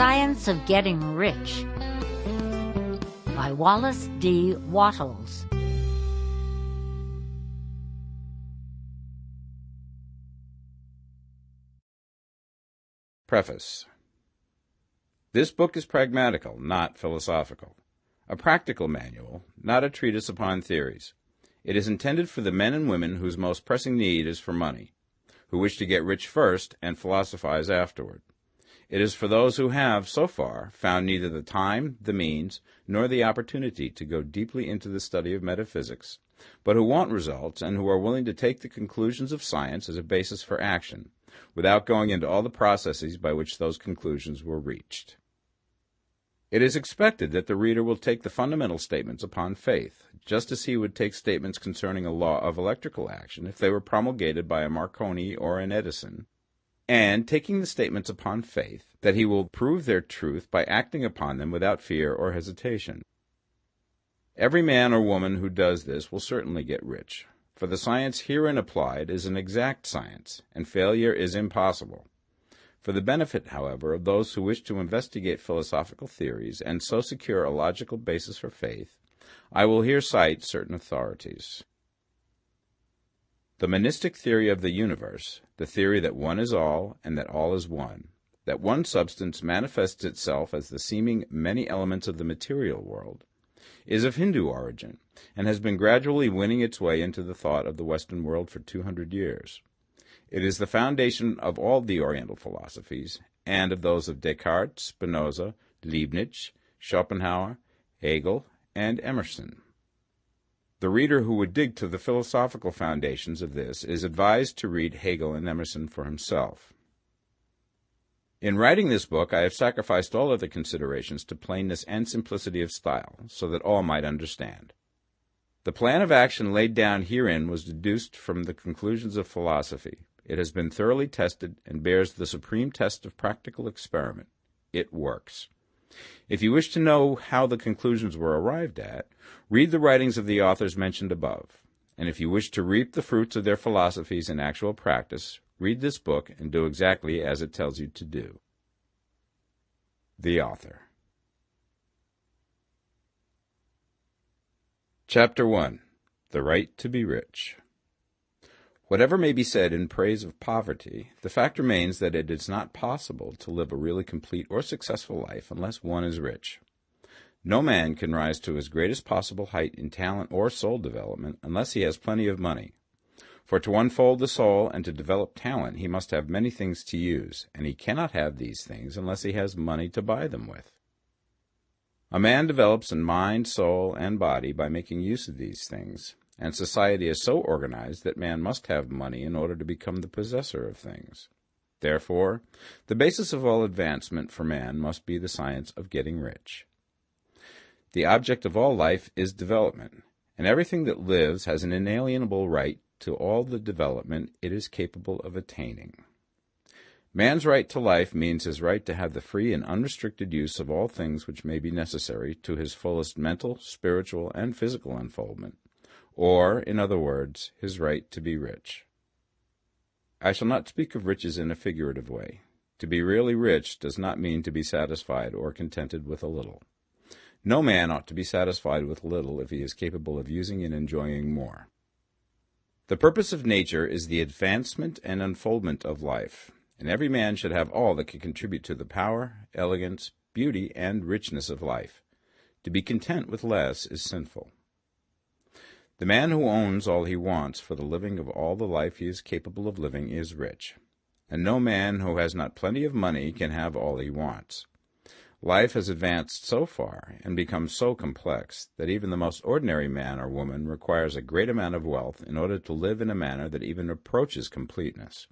Science of Getting Rich by Wallace D. Wattles. Preface. This book is pragmatical, not philosophical. A practical manual, not a treatise upon theories. It is intended for the men and women whose most pressing need is for money, who wish to get rich first and philosophize afterward. It is for those who have, so far, found neither the time, the means, nor the opportunity to go deeply into the study of metaphysics, but who want results and who are willing to take the conclusions of science as a basis for action, without going into all the processes by which those conclusions were reached. It is expected that the reader will take the fundamental statements upon faith, just as he would take statements concerning a law of electrical action if they were promulgated by a Marconi or an Edison, and taking the statements upon faith, that he will prove their truth by acting upon them without fear or hesitation. Every man or woman who does this will certainly get rich, for the science herein applied is an exact science, and failure is impossible. For the benefit, however, of those who wish to investigate philosophical theories and so secure a logical basis for faith, I will here cite certain authorities. The monistic theory of the universe, the theory that one is all and that all is one, that one substance manifests itself as the seeming many elements of the material world, is of Hindu origin and has been gradually winning its way into the thought of the Western world for 200 years. It is the foundation of all the Oriental philosophies, and of those of Descartes, Spinoza, Leibniz, Schopenhauer, Hegel, and Emerson. The reader who would dig to the philosophical foundations of this is advised to read Hegel and Emerson for himself. In writing this book, I have sacrificed all other considerations to plainness and simplicity of style, so that all might understand. The plan of action laid down herein was deduced from the conclusions of philosophy. It has been thoroughly tested and bears the supreme test of practical experiment. It works. If you wish to know how the conclusions were arrived at, read the writings of the authors mentioned above. And if you wish to reap the fruits of their philosophies in actual practice, read this book and do exactly as it tells you to do. The author. Chapter 1. The Right to be Rich. Whatever may be said in praise of poverty, the fact remains that it is not possible to live a really complete or successful life unless one is rich. No man can rise to his greatest possible height in talent or soul development unless he has plenty of money. For to unfold the soul and to develop talent, he must have many things to use, and he cannot have these things unless he has money to buy them with. A man develops in mind, soul, and body by making use of these things, and society is so organized that man must have money in order to become the possessor of things. Therefore, the basis of all advancement for man must be the science of getting rich. The object of all life is development, and everything that lives has an inalienable right to all the development it is capable of attaining. Man's right to life means his right to have the free and unrestricted use of all things which may be necessary to his fullest mental, spiritual, and physical unfoldment, or, in other words, his right to be rich. I shall not speak of riches in a figurative way. To be really rich does not mean to be satisfied or contented with a little. No man ought to be satisfied with little if he is capable of using and enjoying more. The purpose of nature is the advancement and unfoldment of life, and every man should have all that can contribute to the power, elegance, beauty, and richness of life. To be content with less is sinful. The man who owns all he wants for the living of all the life he is capable of living is rich, and no man who has not plenty of money can have all he wants. Life has advanced so far and become so complex that even the most ordinary man or woman requires a great amount of wealth in order to live in a manner that even approaches completeness.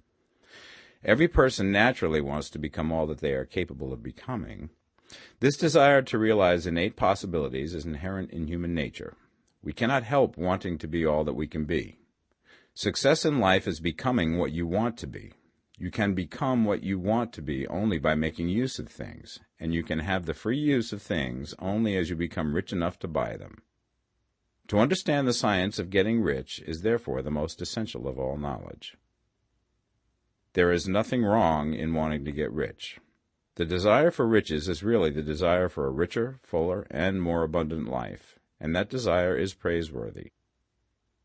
Every person naturally wants to become all that they are capable of becoming. This desire to realize innate possibilities is inherent in human nature. We cannot help wanting to be all that we can be. Success in life is becoming what you want to be. You can become what you want to be only by making use of things, and you can have the free use of things only as you become rich enough to buy them. To understand the science of getting rich is therefore the most essential of all knowledge. There is nothing wrong in wanting to get rich. The desire for riches is really the desire for a richer, fuller, and more abundant life, and that desire is praiseworthy.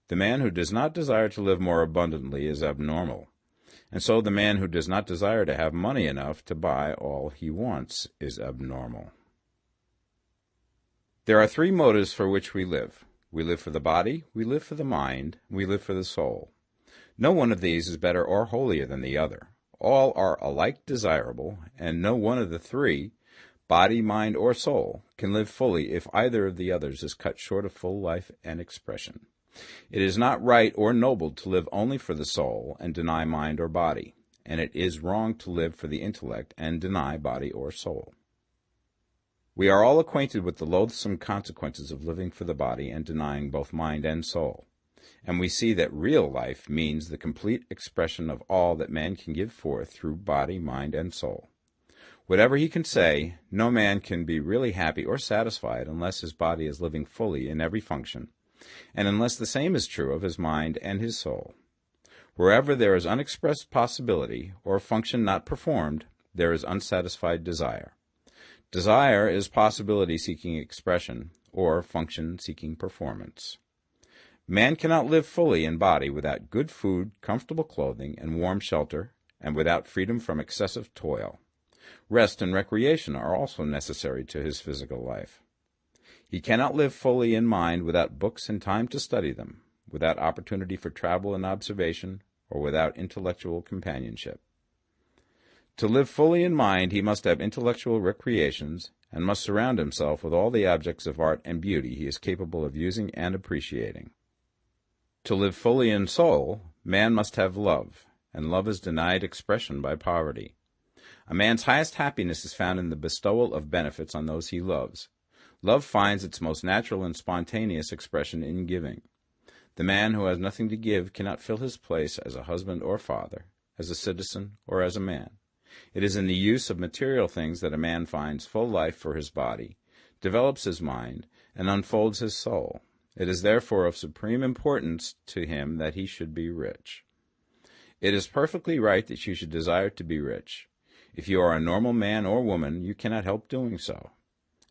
The man who does not desire to live more abundantly is abnormal, and so the man who does not desire to have money enough to buy all he wants is abnormal. There are three motives for which we live. We live for the body, we live for the mind, we live for the soul. No one of these is better or holier than the other. All are alike desirable, and no one of the three, body, mind, or soul, can live fully if either of the others is cut short of full life and expression. It is not right or noble to live only for the soul and deny mind or body, and it is wrong to live for the intellect and deny body or soul. We are all acquainted with the loathsome consequences of living for the body and denying both mind and soul, and we see that real life means the complete expression of all that man can give forth through body, mind, and soul. Whatever he can say, no man can be really happy or satisfied unless his body is living fully in every function, and unless the same is true of his mind and his soul. Wherever there is unexpressed possibility, or function not performed, there is unsatisfied desire. Desire is possibility seeking expression, or function seeking performance. Man cannot live fully in body without good food, comfortable clothing, and warm shelter, and without freedom from excessive toil. Rest and recreation are also necessary to his physical life. He cannot live fully in mind without books and time to study them, without opportunity for travel and observation, or without intellectual companionship. To live fully in mind, he must have intellectual recreations, and must surround himself with all the objects of art and beauty he is capable of using and appreciating. To live fully in soul, man must have love, and love is denied expression by poverty. A man's highest happiness is found in the bestowal of benefits on those he loves. Love finds its most natural and spontaneous expression in giving. The man who has nothing to give cannot fill his place as a husband or father, as a citizen or as a man. It is in the use of material things that a man finds full life for his body, develops his mind, and unfolds his soul. It is therefore of supreme importance to him that he should be rich. It is perfectly right that you should desire to be rich. If you are a normal man or woman, you cannot help doing so.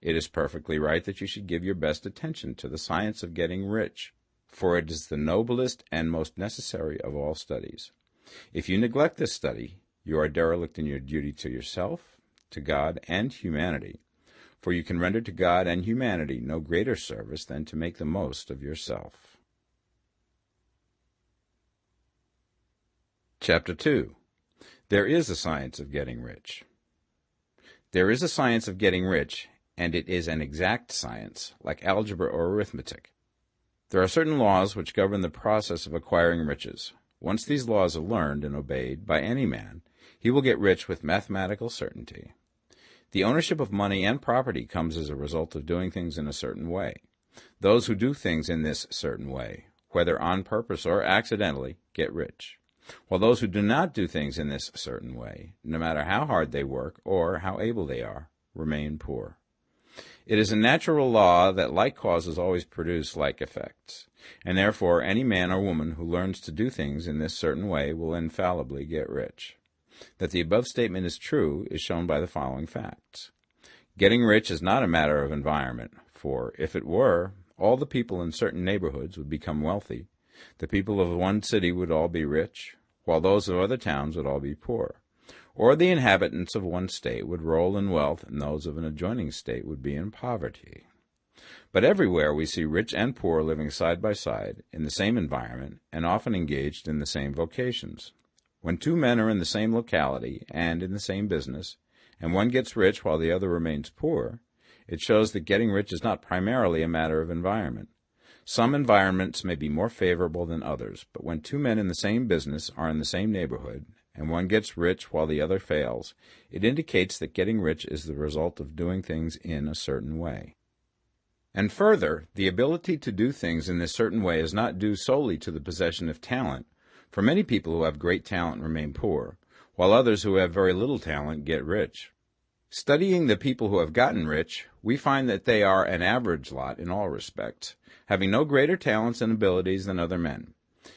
It is perfectly right that you should give your best attention to the science of getting rich, for it is the noblest and most necessary of all studies. If you neglect this study, you are derelict in your duty to yourself, to God, and humanity, for you can render to God and humanity no greater service than to make the most of yourself. Chapter 2. There is a science of getting rich. There is a science of getting rich, and it is an exact science, like algebra or arithmetic. There are certain laws which govern the process of acquiring riches. Once these laws are learned and obeyed by any man, he will get rich with mathematical certainty. The ownership of money and property comes as a result of doing things in a certain way. Those who do things in this certain way, whether on purpose or accidentally, get rich, while those who do not do things in this certain way, no matter how hard they work or how able they are, remain poor. It is a natural law that like causes always produce like effects, and therefore any man or woman who learns to do things in this certain way will infallibly get rich. That the above statement is true is shown by the following facts. Getting rich is not a matter of environment, for if it were, all the people in certain neighborhoods would become wealthy. The people of one city would all be rich, while those of other towns would all be poor. Or the inhabitants of one state would roll in wealth, and those of an adjoining state would be in poverty. But everywhere we see rich and poor living side by side, in the same environment, and often engaged in the same vocations. When two men are in the same locality and in the same business, and one gets rich while the other remains poor, it shows that getting rich is not primarily a matter of environment. Some environments may be more favorable than others, but when two men in the same business are in the same neighborhood, and one gets rich while the other fails, it indicates that getting rich is the result of doing things in a certain way. And further, the ability to do things in this certain way is not due solely to the possession of talent, for many people who have great talent remain poor, while others who have very little talent get rich. Studying the people who have gotten rich, we find that they are an average lot in all respects, having no greater talents and abilities than other men.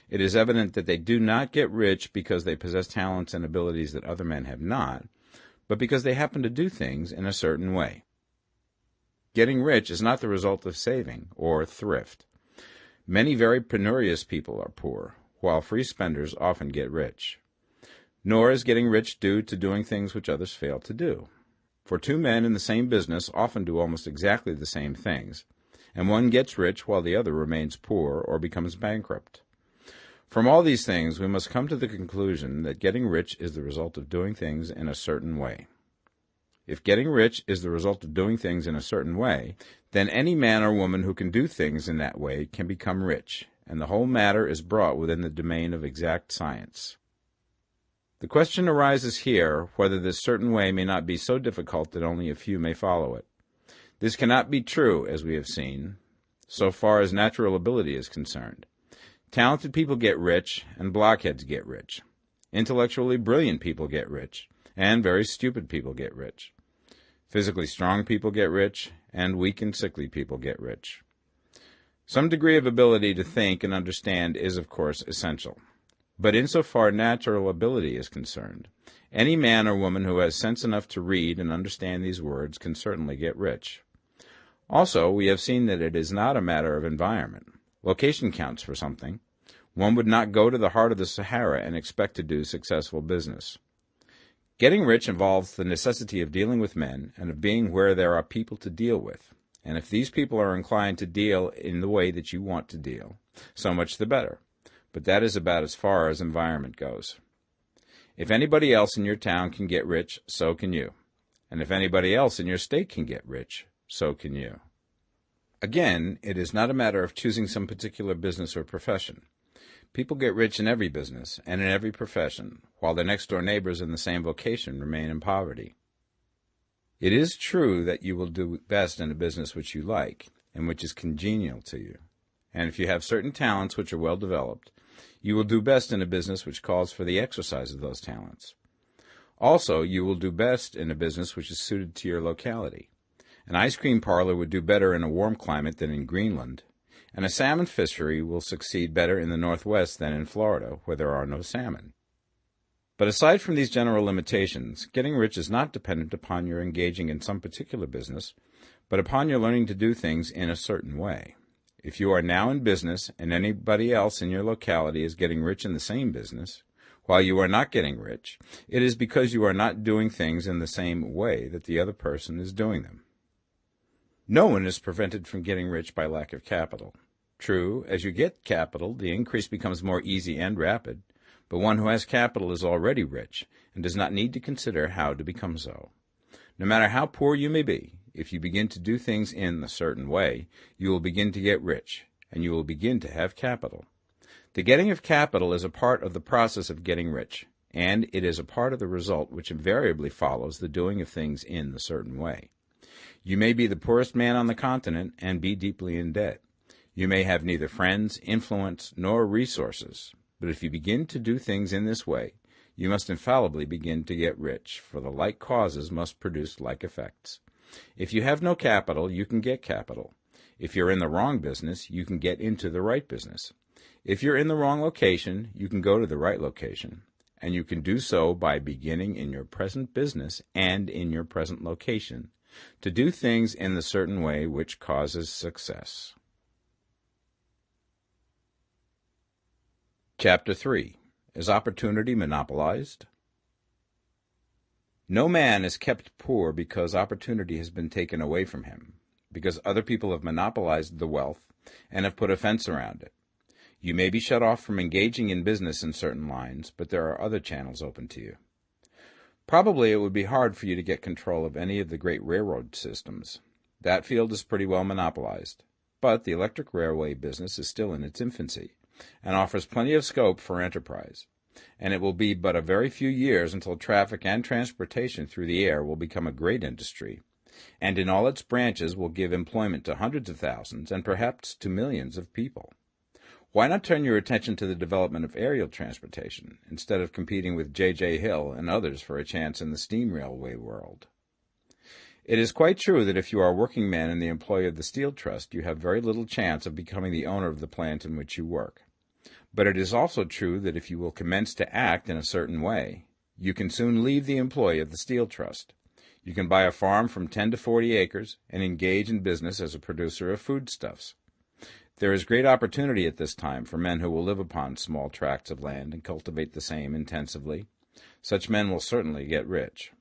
It is evident that they do not get rich because they possess talents and abilities that other men have not, but because they happen to do things in a certain way. Getting rich is not the result of saving or thrift. Many very penurious people are poor, while free spenders often get rich. Nor is getting rich due to doing things which others fail to do. For two men in the same business often do almost exactly the same things, and one gets rich while the other remains poor or becomes bankrupt. From all these things, we must come to the conclusion that getting rich is the result of doing things in a certain way. If getting rich is the result of doing things in a certain way, then any man or woman who can do things in that way can become rich, and the whole matter is brought within the domain of exact science. The question arises here whether this certain way may not be so difficult that only a few may follow it. This cannot be true, as we have seen, so far as natural ability is concerned. Talented people get rich, and blockheads get rich. Intellectually brilliant people get rich, and very stupid people get rich. Physically strong people get rich, and weak and sickly people get rich. Some degree of ability to think and understand is, of course, essential. But insofar natural ability is concerned, any man or woman who has sense enough to read and understand these words can certainly get rich. Also, we have seen that it is not a matter of environment. Location counts for something. One would not go to the heart of the Sahara and expect to do successful business. Getting rich involves the necessity of dealing with men and of being where there are people to deal with. And if these people are inclined to deal in the way that you want to deal, so much the better. But that is about as far as environment goes. If anybody else in your town can get rich, so can you. And if anybody else in your state can get rich, so can you. Again, it is not a matter of choosing some particular business or profession. People get rich in every business and in every profession, while their next-door neighbors in the same vocation remain in poverty. It is true that you will do best in a business which you like and which is congenial to you. And if you have certain talents which are well developed, you will do best in a business which calls for the exercise of those talents. Also, you will do best in a business which is suited to your locality. An ice cream parlor would do better in a warm climate than in Greenland, and a salmon fishery will succeed better in the Northwest than in Florida, where there are no salmon. But aside from these general limitations, getting rich is not dependent upon your engaging in some particular business, but upon your learning to do things in a certain way. If you are now in business and anybody else in your locality is getting rich in the same business, while you are not getting rich, it is because you are not doing things in the same way that the other person is doing them. No one is prevented from getting rich by lack of capital. True, as you get capital, the increase becomes more easy and rapid, but one who has capital is already rich and does not need to consider how to become so. No matter how poor you may be, if you begin to do things in a certain way, you will begin to get rich, and you will begin to have capital. The getting of capital is a part of the process of getting rich, and it is a part of the result which invariably follows the doing of things in the certain way. You may be the poorest man on the continent and be deeply in debt. You may have neither friends, influence, nor resources, but if you begin to do things in this way, you must infallibly begin to get rich, for the like causes must produce like effects. If you have no capital, you can get capital. If you're in the wrong business, you can get into the right business. If you're in the wrong location, you can go to the right location, and you can do so by beginning in your present business and in your present location to do things in the certain way which causes success. Chapter 3. Is opportunity monopolized? No man is kept poor because opportunity has been taken away from him, because other people have monopolized the wealth and have put a fence around it. You may be shut off from engaging in business in certain lines, but there are other channels open to you. Probably it would be hard for you to get control of any of the great railroad systems. That field is pretty well monopolized, but the electric railway business is still in its infancy and offers plenty of scope for enterprise, and it will be but a very few years until traffic and transportation through the air will become a great industry, and in all its branches will give employment to hundreds of thousands and perhaps to millions of people. Why not turn your attention to the development of aerial transportation, instead of competing with J.J. Hill and others for a chance in the steam railway world? It is quite true that if you are a working man in the employ of the Steel Trust, you have very little chance of becoming the owner of the plant in which you work. But it is also true that if you will commence to act in a certain way, You can soon leave the employ of the Steel Trust. You can buy a farm from 10 to 40 acres and engage in business as a producer of foodstuffs. There is great opportunity at this time for men who will live upon small tracts of land and cultivate the same intensively. Such men will certainly get rich.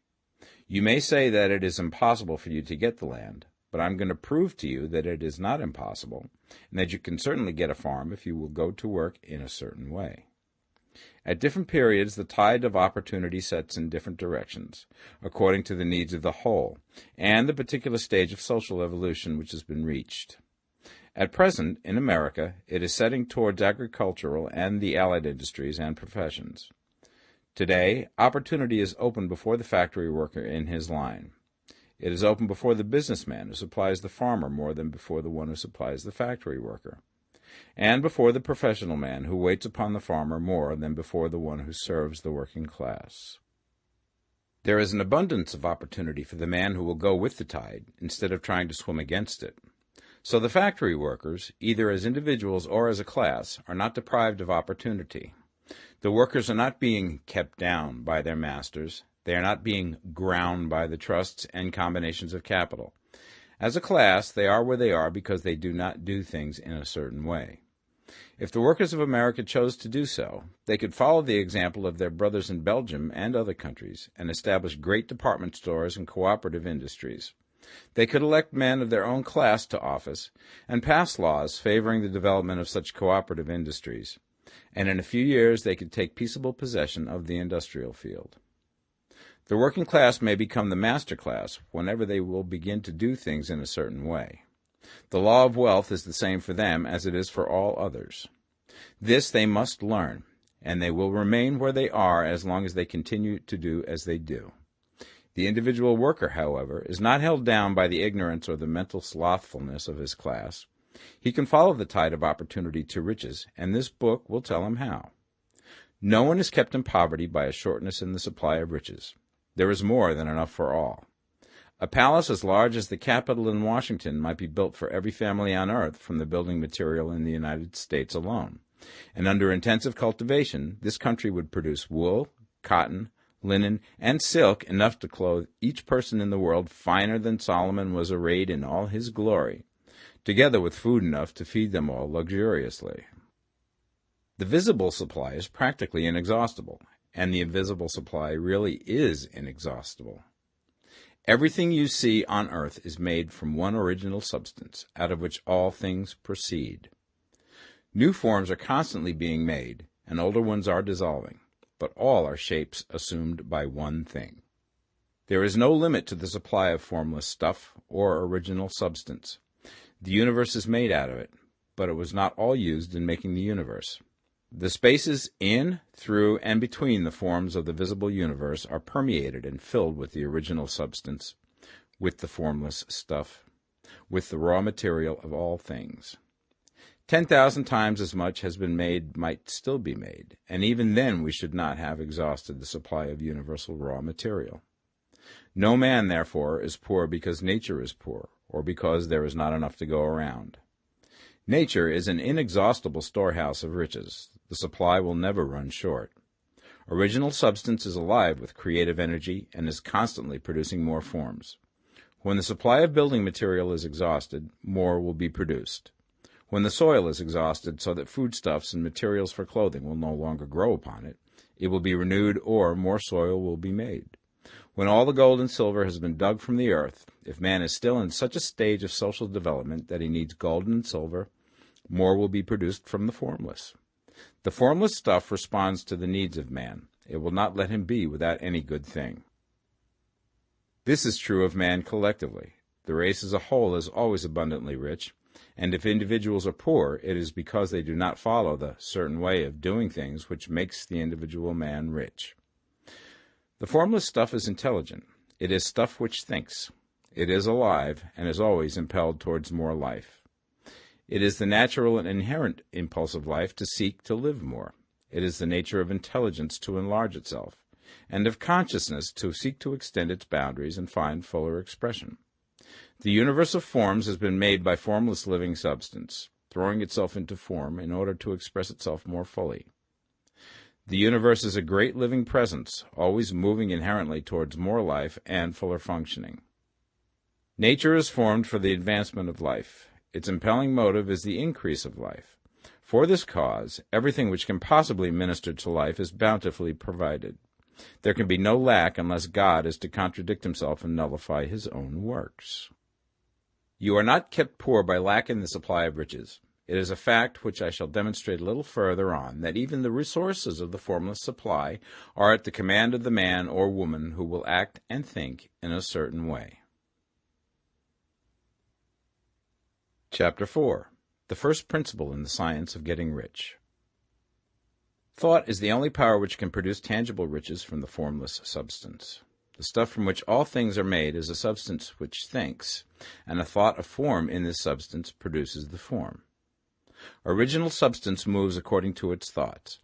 You may say that it is impossible for you to get the land, but I'm going to prove to you that it is not impossible, and that you can certainly get a farm if you will go to work in a certain way. At different periods, the tide of opportunity sets in different directions, according to the needs of the whole, and the particular stage of social evolution which has been reached. At present, in America, it is setting towards agricultural and the allied industries and professions. Today, opportunity is open before the factory worker in his line. It is open before the businessman who supplies the farmer more than before the one who supplies the factory worker, and before the professional man who waits upon the farmer more than before the one who serves the working class. There is an abundance of opportunity for the man who will go with the tide instead of trying to swim against it. So the factory workers, either as individuals or as a class, are not deprived of opportunity. The workers are not being kept down by their masters. They are not being ground by the trusts and combinations of capital. As a class, they are where they are because they do not do things in a certain way. If the workers of America chose to do so, they could follow the example of their brothers in Belgium and other countries and establish great department stores and cooperative industries. They could elect men of their own class to office and pass laws favoring the development of such cooperative industries, and in a few years they could take peaceable possession of the industrial field. The working class may become the master class whenever they will begin to do things in a certain way. The law of wealth is the same for them as it is for all others. This they must learn, and they will remain where they are as long as they continue to do as they do. The individual worker, however, is not held down by the ignorance or the mental slothfulness of his class. He can follow the tide of opportunity to riches, and this book will tell him how. No one is kept in poverty by a shortness in the supply of riches. There is more than enough for all. A palace as large as the Capitol in Washington might be built for every family on earth from the building material in the United States alone. And under intensive cultivation, this country would produce wool, cotton, linen, and silk enough to clothe each person in the world finer than Solomon was arrayed in all his glory, together with food enough to feed them all luxuriously. The visible supply is practically inexhaustible, and the invisible supply really is inexhaustible. Everything you see on earth is made from one original substance, out of which all things proceed. New forms are constantly being made, and older ones are dissolving, but all are shapes assumed by one thing. There is no limit to the supply of formless stuff or original substance. The universe is made out of it, but it was not all used in making the universe. The spaces in, through, and between the forms of the visible universe are permeated and filled with the original substance, with the formless stuff, with the raw material of all things. 10,000 times as much has been made might still be made, and even then we should not have exhausted the supply of universal raw material. No man, therefore, is poor because nature is poor, or because there is not enough to go around. Nature is an inexhaustible storehouse of riches. The supply will never run short. Original substance is alive with creative energy and is constantly producing more forms. When the supply of building material is exhausted, more will be produced. When the soil is exhausted so that foodstuffs and materials for clothing will no longer grow upon it, it will be renewed or more soil will be made. When all the gold and silver has been dug from the earth, if man is still in such a stage of social development that he needs gold and silver, more will be produced from the formless. The formless stuff responds to the needs of man. It will not let him be without any good thing. This is true of man collectively. The race as a whole is always abundantly rich, and if individuals are poor, it is because they do not follow the certain way of doing things which makes the individual man rich. The formless stuff is intelligent. It is stuff which thinks. It is alive and is always impelled towards more life. It is the natural and inherent impulse of life to seek to live more. It is the nature of intelligence to enlarge itself, and of consciousness to seek to extend its boundaries and find fuller expression. The universe of forms has been made by formless living substance, throwing itself into form in order to express itself more fully. The universe is a great living presence, always moving inherently towards more life and fuller functioning. Nature is formed for the advancement of life. Its impelling motive is the increase of life. For this cause, everything which can possibly minister to life is bountifully provided. There can be no lack unless God is to contradict himself and nullify his own works. You are not kept poor by lack in the supply of riches. It is a fact which I shall demonstrate a little further on, that even the resources of the formless supply are at the command of the man or woman who will act and think in a certain way. Chapter 4. The first principle in the science of getting rich. Thought is the only power which can produce tangible riches from the formless substance. The stuff from which all things are made is a substance which thinks, and a thought of form in this substance produces the form. Original substance moves according to its thoughts.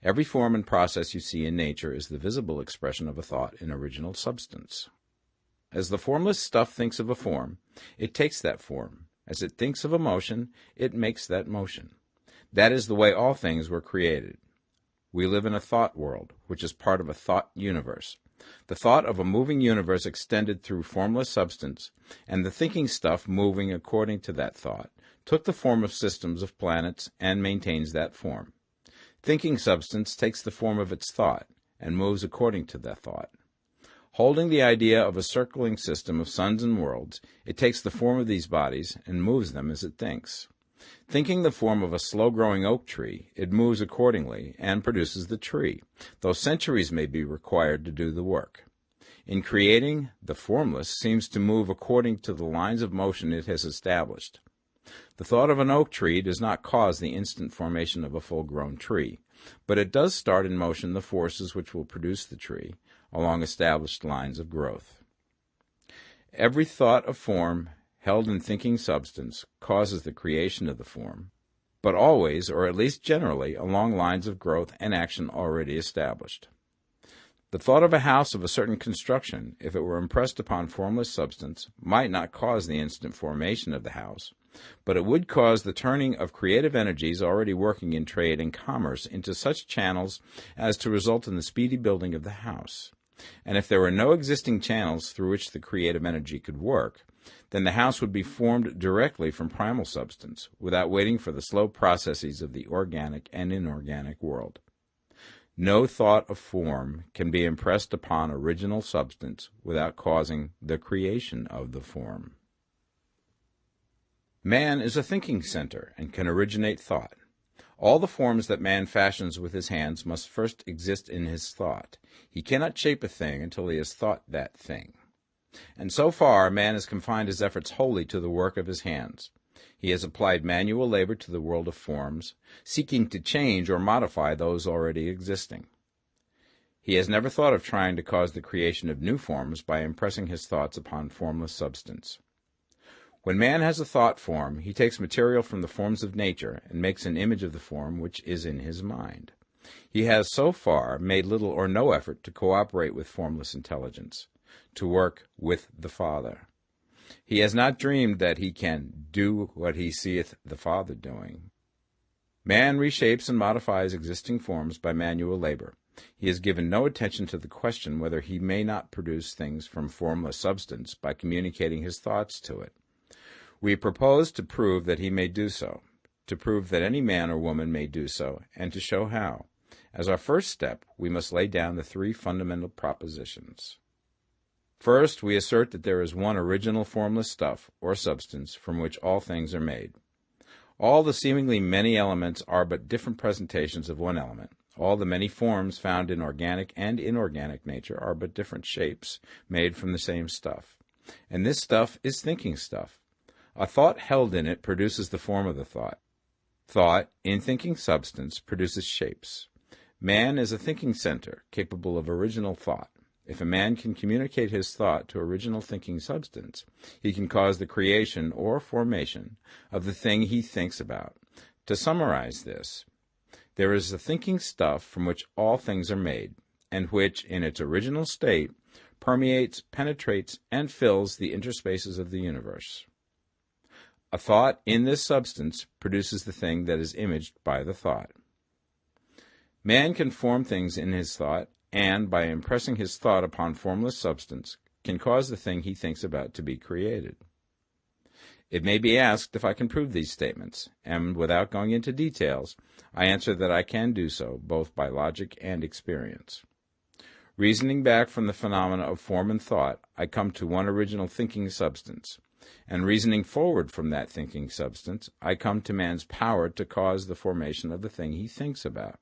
Every form and process you see in nature is the visible expression of a thought in original substance. As the formless stuff thinks of a form, it takes that form. As it thinks of a motion, it makes that motion. That is the way all things were created. We live in a thought world, which is part of a thought universe. The thought of a moving universe extended through formless substance, and the thinking stuff moving according to that thought, took the form of systems of planets and maintains that form. Thinking substance takes the form of its thought and moves according to that thought. Holding the idea of a circling system of suns and worlds, it takes the form of these bodies and moves them as it thinks. Thinking the form of a slow-growing oak tree, it moves accordingly and produces the tree, though centuries may be required to do the work. In creating, the formless seems to move according to the lines of motion it has established. The thought of an oak tree does not cause the instant formation of a full-grown tree, but it does start in motion the forces which will produce the tree, along established lines of growth. Every thought of form held in thinking substance causes the creation of the form, but always, or at least generally, along lines of growth and action already established. The thought of a house of a certain construction, if it were impressed upon formless substance, might not cause the instant formation of the house, but it would cause the turning of creative energies already working in trade and commerce into such channels as to result in the speedy building of the house. And if there were no existing channels through which the creative energy could work, then the house would be formed directly from primal substance, without waiting for the slow processes of the organic and inorganic world. No thought of form can be impressed upon original substance without causing the creation of the form. Man is a thinking center and can originate thought. All the forms that man fashions with his hands must first exist in his thought. He cannot shape a thing until he has thought that thing. And so far, man has confined his efforts wholly to the work of his hands. He has applied manual labor to the world of forms, seeking to change or modify those already existing. He has never thought of trying to cause the creation of new forms by impressing his thoughts upon formless substance. When man has a thought form, he takes material from the forms of nature and makes an image of the form which is in his mind. He has so far made little or no effort to cooperate with formless intelligence, to work with the Father. He has not dreamed that he can do what he seeth the Father doing. Man reshapes and modifies existing forms by manual labor. He has given no attention to the question whether he may not produce things from formless substance by communicating his thoughts to it. We propose to prove that he may do so, to prove that any man or woman may do so, and to show how. As our first step, we must lay down the three fundamental propositions. First, we assert that there is one original formless stuff, or substance, from which all things are made. All the seemingly many elements are but different presentations of one element. All the many forms found in organic and inorganic nature are but different shapes, made from the same stuff. And this stuff is thinking stuff. A thought held in it produces the form of the thought. Thought, in thinking substance, produces shapes. Man is a thinking center, capable of original thought. If a man can communicate his thought to original thinking substance, he can cause the creation or formation of the thing he thinks about. To summarize this, there is the thinking stuff from which all things are made, and which, in its original state, permeates, penetrates, and fills the interspaces of the universe. A thought in this substance produces the thing that is imaged by the thought. Man can form things in his thought, and by impressing his thought upon formless substance, can cause the thing he thinks about to be created. It may be asked if I can prove these statements, and without going into details, I answer that I can do so, both by logic and experience. Reasoning back from the phenomena of form and thought, I come to one original thinking substance, and reasoning forward from that thinking substance, I come to man's power to cause the formation of the thing he thinks about.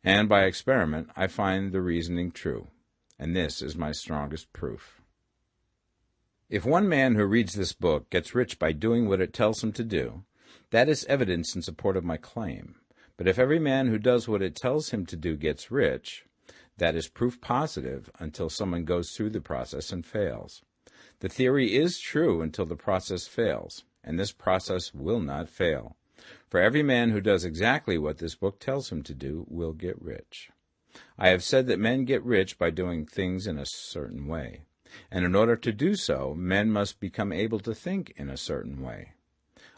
And by experiment, I find the reasoning true, and this is my strongest proof. If one man who reads this book gets rich by doing what it tells him to do, that is evidence in support of my claim. But if every man who does what it tells him to do gets rich, that is proof positive until someone goes through the process and fails. The theory is true until the process fails, and this process will not fail. For every man who does exactly what this book tells him to do will get rich. I have said that men get rich by doing things in a certain way, and in order to do so, men must become able to think in a certain way.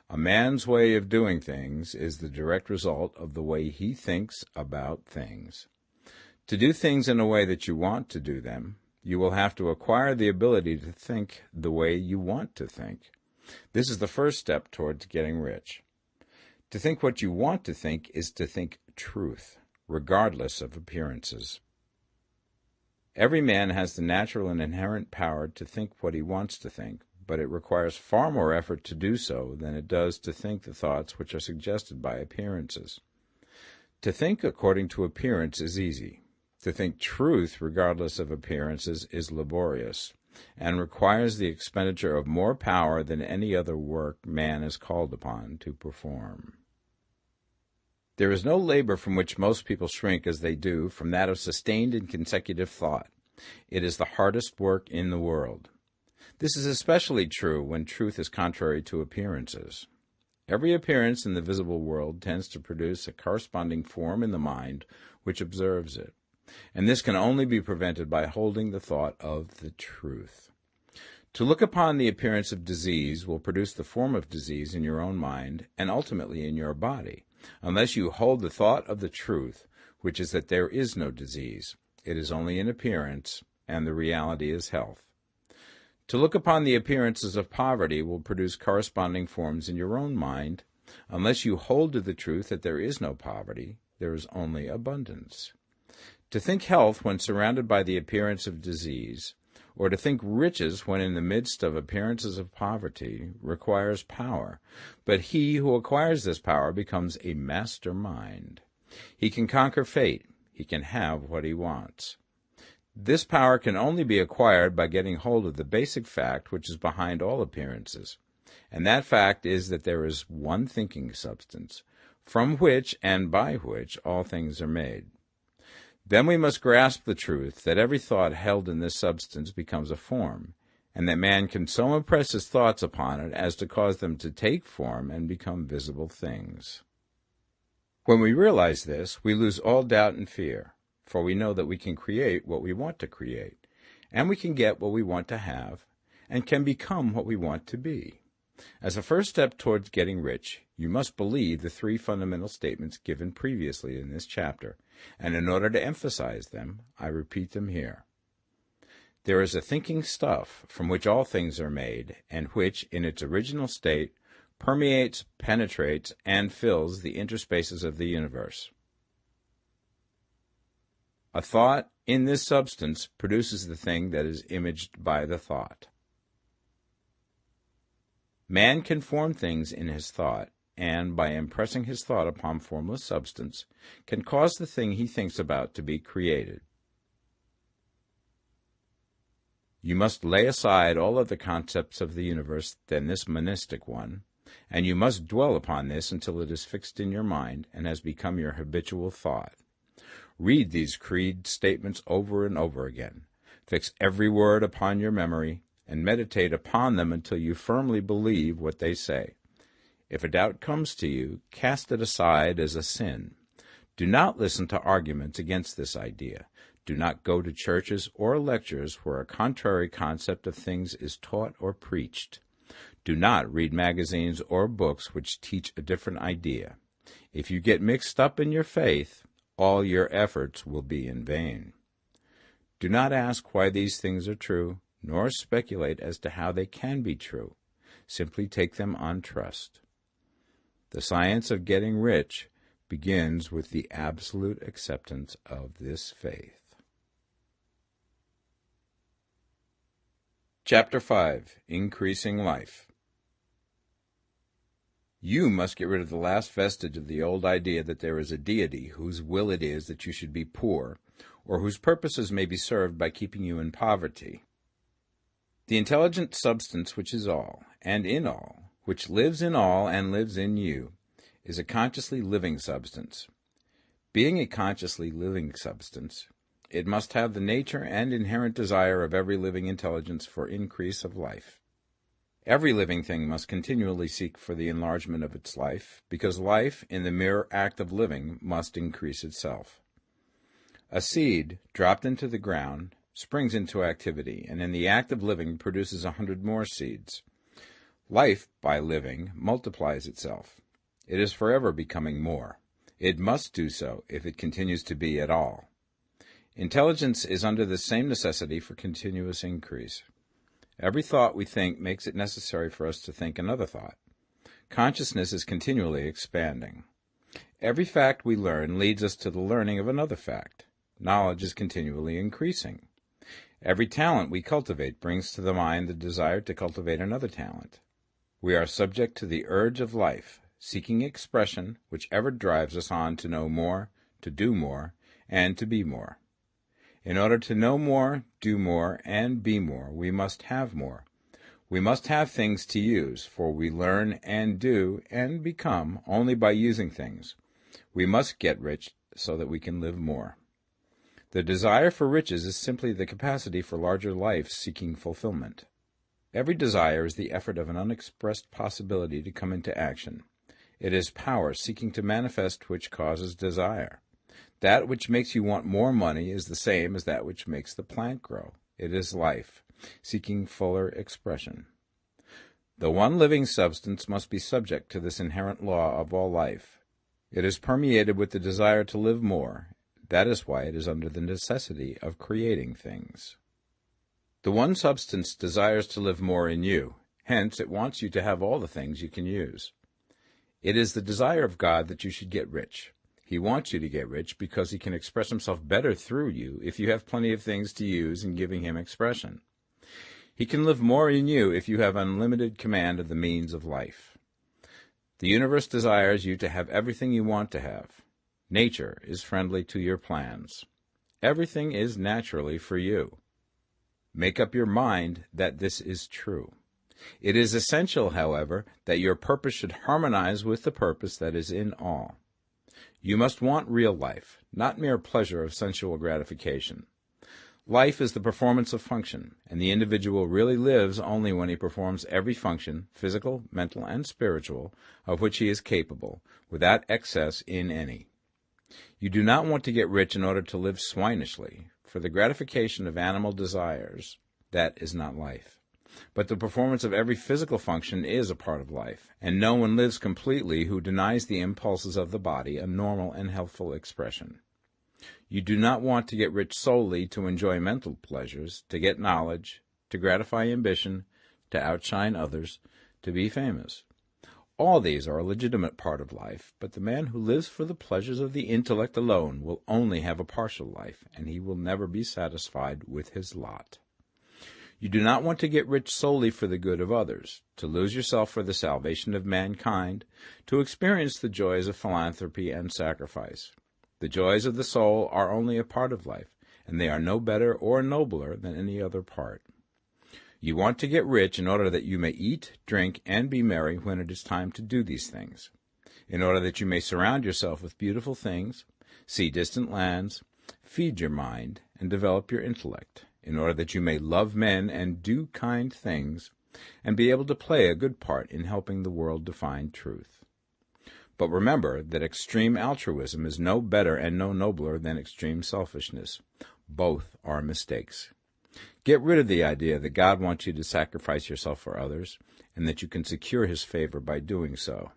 A man's way of doing things is the direct result of the way he thinks about things. To do things in a way that you want to do them, you will have to acquire the ability to think the way you want to think. This is the first step towards getting rich. To think what you want to think is to think truth, regardless of appearances. Every man has the natural and inherent power to think what he wants to think, but it requires far more effort to do so than it does to think the thoughts which are suggested by appearances. To think according to appearance is easy. To think truth regardless of appearances is laborious, and requires the expenditure of more power than any other work man is called upon to perform. There is no labor from which most people shrink as they do from that of sustained and consecutive thought. It is the hardest work in the world. This is especially true when truth is contrary to appearances. Every appearance in the visible world tends to produce a corresponding form in the mind which observes it, and this can only be prevented by holding the thought of the truth. To look upon the appearance of disease will produce the form of disease in your own mind and ultimately in your body, unless you hold the thought of the truth, which is that there is no disease. It is only an appearance, and the reality is health. To look upon the appearances of poverty will produce corresponding forms in your own mind, unless you hold to the truth that there is no poverty, there is only abundance. To think health when surrounded by the appearance of disease, or to think riches when in the midst of appearances of poverty, requires power, but he who acquires this power becomes a master mind. He can conquer fate. He can have what he wants. This power can only be acquired by getting hold of the basic fact which is behind all appearances, and that fact is that there is one thinking substance, from which and by which all things are made. Then we must grasp the truth that every thought held in this substance becomes a form, and that man can so impress his thoughts upon it as to cause them to take form and become visible things. When we realize this, we lose all doubt and fear, for we know that we can create what we want to create, and we can get what we want to have, and can become what we want to be. As a first step towards getting rich, you must believe the three fundamental statements given previously in this chapter, and in order to emphasize them, I repeat them here. There is a thinking stuff from which all things are made, and which, in its original state, permeates, penetrates, and fills the interspaces of the universe. A thought in this substance produces the thing that is imaged by the thought. Man can form things in his thought, and, by impressing his thought upon formless substance, can cause the thing he thinks about to be created. You must lay aside all other concepts of the universe than this monistic one, and you must dwell upon this until it is fixed in your mind and has become your habitual thought. Read these creed statements over and over again. Fix every word upon your memory, and meditate upon them until you firmly believe what they say. If a doubt comes to you, cast it aside as a sin. Do not listen to arguments against this idea. Do not go to churches or lectures where a contrary concept of things is taught or preached. Do not read magazines or books which teach a different idea. If you get mixed up in your faith, all your efforts will be in vain. Do not ask why these things are true, nor speculate as to how they can be true. Simply take them on trust. The science of getting rich begins with the absolute acceptance of this faith. Chapter 5. Increasing Life. You must get rid of the last vestige of the old idea that there is a deity whose will it is that you should be poor, or whose purposes may be served by keeping you in poverty. The intelligent substance which is all, and in all, which lives in all and lives in you, is a consciously living substance. Being a consciously living substance, it must have the nature and inherent desire of every living intelligence for increase of life. Every living thing must continually seek for the enlargement of its life, because life, in the mere act of living, must increase itself. A seed, dropped into the ground, springs into activity, and in the act of living produces 100 more seeds. Life, by living, multiplies itself. It is forever becoming more. It must do so if it continues to be at all. Intelligence is under the same necessity for continuous increase. Every thought we think makes it necessary for us to think another thought. Consciousness is continually expanding. Every fact we learn leads us to the learning of another fact. Knowledge is continually increasing. Every talent we cultivate brings to the mind the desire to cultivate another talent. We are subject to the urge of life, seeking expression, which ever drives us on to know more, to do more, and to be more. In order to know more, do more, and be more, we must have more. We must have things to use, for we learn and do and become only by using things. We must get rich so that we can live more. The desire for riches is simply the capacity for larger life seeking fulfillment. Every desire is the effort of an unexpressed possibility to come into action. It is power seeking to manifest which causes desire. That which makes you want more money is the same as that which makes the plant grow. It is life, seeking fuller expression. The one living substance must be subject to this inherent law of all life. It is permeated with the desire to live more. That is why it is under the necessity of creating things. The one substance desires to live more in you. Hence, it wants you to have all the things you can use. It is the desire of God that you should get rich. He wants you to get rich because he can express himself better through you if you have plenty of things to use in giving him expression. He can live more in you if you have unlimited command of the means of life. The universe desires you to have everything you want to have. Nature is friendly to your plans. Everything is naturally for you. Make up your mind that this is true. It is essential, however, that your purpose should harmonize with the purpose that is in all. You must want real life, not mere pleasure of sensual gratification. Life is the performance of function, and the individual really lives only when he performs every function, physical, mental, and spiritual, of which he is capable, without excess in any. You do not want to get rich in order to live swinishly, for the gratification of animal desires, that is not life. But the performance of every physical function is a part of life, and no one lives completely who denies the impulses of the body a normal and healthful expression. You do not want to get rich solely to enjoy mental pleasures, to get knowledge, to gratify ambition, to outshine others, to be famous. All these are a legitimate part of life, but the man who lives for the pleasures of the intellect alone will only have a partial life, and he will never be satisfied with his lot. You do not want to get rich solely for the good of others, to lose yourself for the salvation of mankind, to experience the joys of philanthropy and sacrifice. The joys of the soul are only a part of life, and they are no better or nobler than any other part. You want to get rich in order that you may eat, drink, and be merry when it is time to do these things, in order that you may surround yourself with beautiful things, see distant lands, feed your mind, and develop your intellect, in order that you may love men and do kind things, and be able to play a good part in helping the world to find truth. But remember that extreme altruism is no better and no nobler than extreme selfishness. Both are mistakes. Get rid of the idea that God wants you to sacrifice yourself for others, and that you can secure his favor by doing so.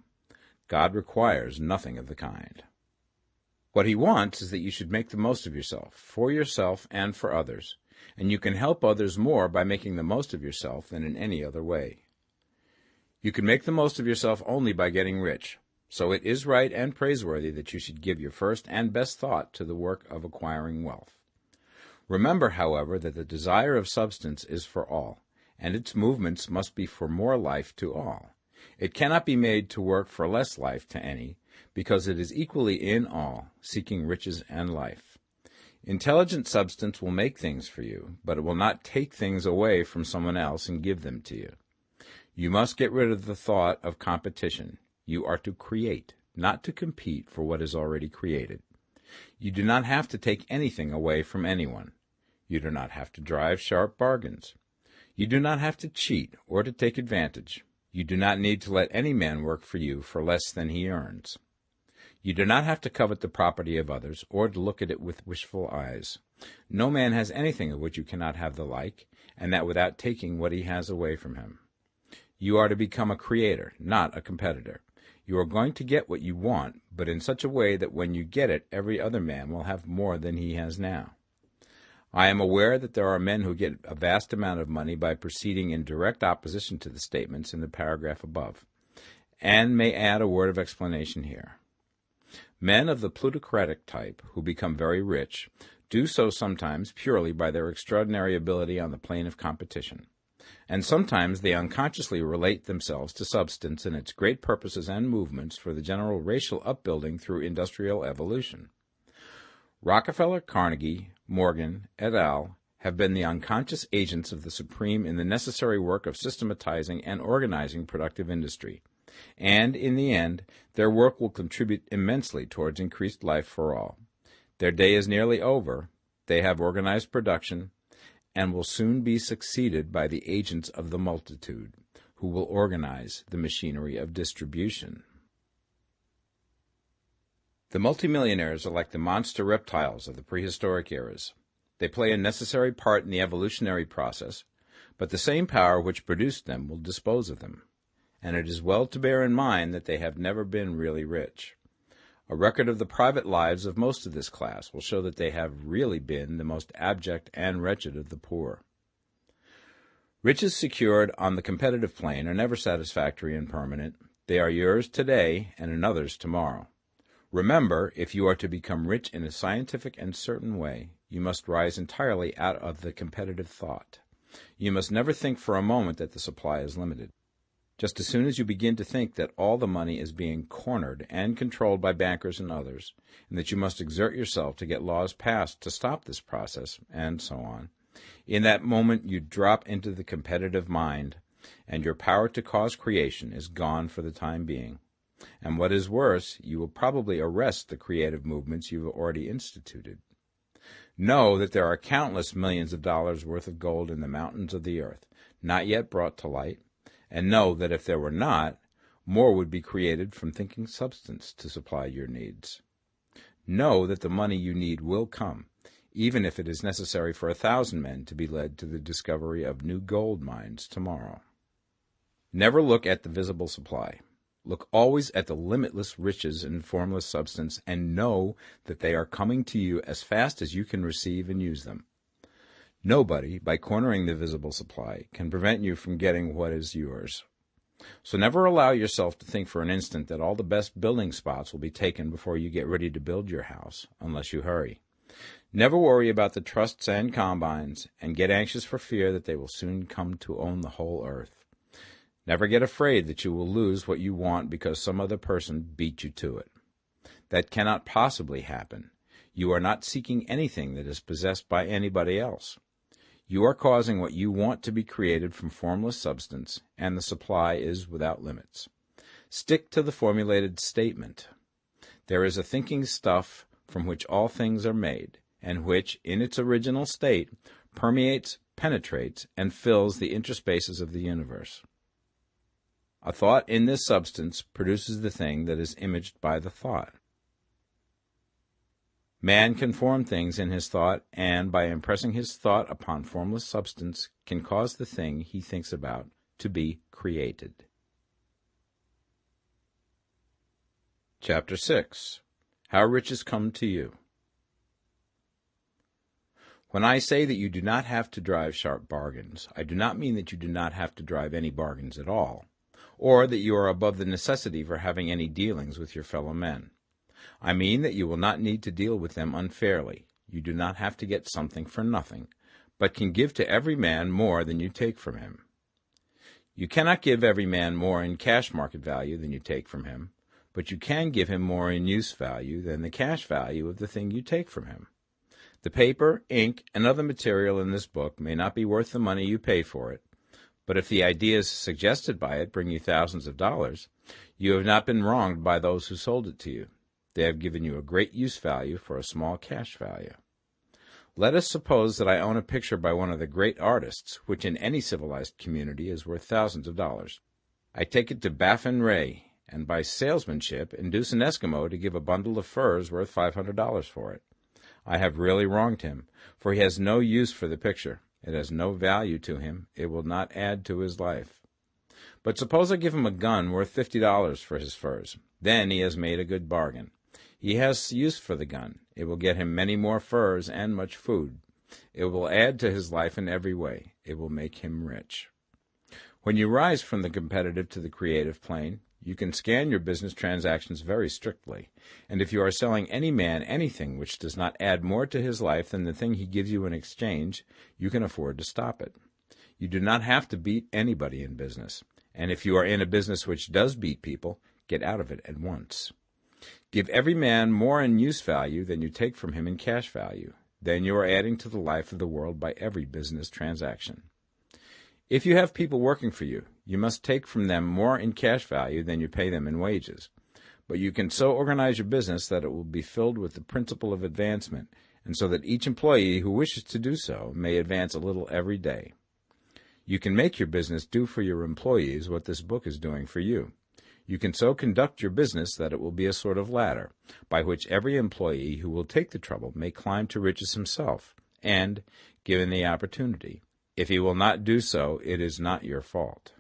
God requires nothing of the kind. What he wants is that you should make the most of yourself, for yourself and for others, and you can help others more by making the most of yourself than in any other way. You can make the most of yourself only by getting rich, so it is right and praiseworthy that you should give your first and best thought to the work of acquiring wealth. Remember, however, that the desire of substance is for all, and its movements must be for more life to all. It cannot be made to work for less life to any, because it is equally in all, seeking riches and life. Intelligent substance will make things for you, but it will not take things away from someone else and give them to you. You must get rid of the thought of competition. You are to create, not to compete for what is already created. You do not have to take anything away from anyone. You do not have to drive sharp bargains. You do not have to cheat or to take advantage. You do not need to let any man work for you for less than he earns. You do not have to covet the property of others or to look at it with wishful eyes. No man has anything of which you cannot have the like, and that without taking what he has away from him. You are to become a creator, not a competitor. You are going to get what you want, but in such a way that when you get it, every other man will have more than he has now. I am aware that there are men who get a vast amount of money by proceeding in direct opposition to the statements in the paragraph above, and may add a word of explanation here. Men of the plutocratic type, who become very rich, do so sometimes purely by their extraordinary ability on the plane of competition, and sometimes they unconsciously relate themselves to substance and its great purposes and movements for the general racial upbuilding through industrial evolution. Rockefeller, Carnegie, Morgan, et al. Have been the unconscious agents of the supreme in the necessary work of systematizing and organizing productive industry, and, in the end, their work will contribute immensely towards increased life for all. Their day is nearly over. They have organized production, and will soon be succeeded by the agents of the multitude, who will organize the machinery of distribution. The multimillionaires are like the monster reptiles of the prehistoric eras. They play a necessary part in the evolutionary process, but the same power which produced them will dispose of them, and it is well to bear in mind that they have never been really rich. A record of the private lives of most of this class will show that they have really been the most abject and wretched of the poor. Riches secured on the competitive plane are never satisfactory and permanent. They are yours today and another's tomorrow. Remember, if you are to become rich in a scientific and certain way, you must rise entirely out of the competitive thought. You must never think for a moment that the supply is limited. Just as soon as you begin to think that all the money is being cornered and controlled by bankers and others, and that you must exert yourself to get laws passed to stop this process, and so on, in that moment you drop into the competitive mind, and your power to cause creation is gone for the time being. And what is worse, you will probably arrest the creative movements you have already instituted. Know that there are countless millions of dollars worth of gold in the mountains of the earth, not yet brought to light, and know that if there were not, more would be created from thinking substance to supply your needs. Know that the money you need will come, even if it is necessary for 1,000 men to be led to the discovery of new gold mines tomorrow. Never look at the visible supply. Look always at the limitless riches in formless substance, and know that they are coming to you as fast as you can receive and use them. Nobody, by cornering the visible supply, can prevent you from getting what is yours. So never allow yourself to think for an instant that all the best building spots will be taken before you get ready to build your house, unless you hurry. Never worry about the trusts and combines, and get anxious for fear that they will soon come to own the whole earth. Never get afraid that you will lose what you want because some other person beat you to it. That cannot possibly happen. You are not seeking anything that is possessed by anybody else. You are causing what you want to be created from formless substance, and the supply is without limits. Stick to the formulated statement. There is a thinking stuff from which all things are made, and which, in its original state, permeates, penetrates, and fills the interspaces of the universe. A thought in this substance produces the thing that is imaged by the thought. Man can form things in his thought, and by impressing his thought upon formless substance, can cause the thing he thinks about to be created. Chapter 6. How riches come to you. When I say that you do not have to drive sharp bargains, I do not mean that you do not have to drive any bargains at all, or that you are above the necessity for having any dealings with your fellow men. I mean that you will not need to deal with them unfairly. You do not have to get something for nothing, but can give to every man more than you take from him. You cannot give every man more in cash market value than you take from him, but you can give him more in use value than the cash value of the thing you take from him. The paper, ink, and other material in this book may not be worth the money you pay for it, but if the ideas suggested by it bring you thousands of dollars, you have not been wronged by those who sold it to you. They have given you a great use value for a small cash value. Let us suppose that I own a picture by one of the great artists, which in any civilized community is worth thousands of dollars. I take it to Baffin Ray, and by salesmanship induce an Eskimo to give a bundle of furs worth $500 for it. I have really wronged him, for he has no use for the picture. It has no value to him. It will not add to his life. But suppose I give him a gun worth $50 for his furs. Then he has made a good bargain. He has use for the gun. It will get him many more furs and much food. It will add to his life in every way. It will make him rich. When you rise from the competitive to the creative plane, you can scan your business transactions very strictly, and if you are selling any man anything which does not add more to his life than the thing he gives you in exchange, you can afford to stop it. You do not have to beat anybody in business, and if you are in a business which does beat people, get out of it at once. Give every man more in use value than you take from him in cash value. Then you are adding to the life of the world by every business transaction. If you have people working for you, you must take from them more in cash value than you pay them in wages. But you can so organize your business that it will be filled with the principle of advancement, and so that each employee who wishes to do so may advance a little every day. You can make your business do for your employees what this book is doing for you. You can so conduct your business that it will be a sort of ladder, by which every employee who will take the trouble may climb to riches himself, and, given the opportunity, if he will not do so, it is not your fault.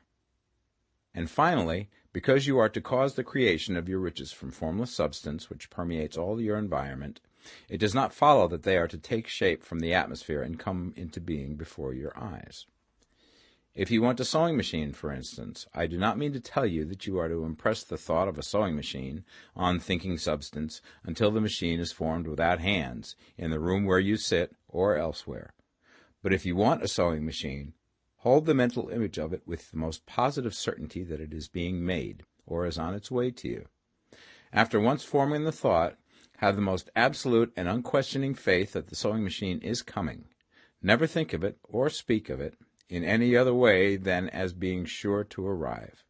And finally, because you are to cause the creation of your riches from formless substance which permeates all your environment, it does not follow that they are to take shape from the atmosphere and come into being before your eyes. If you want a sewing machine, for instance, I do not mean to tell you that you are to impress the thought of a sewing machine on thinking substance until the machine is formed without hands, in the room where you sit or elsewhere. But if you want a sewing machine, hold the mental image of it with the most positive certainty that it is being made, or is on its way to you. After once forming the thought, have the most absolute and unquestioning faith that the sewing machine is coming. Never think of it, or speak of it, in any other way than as being sure to arrive.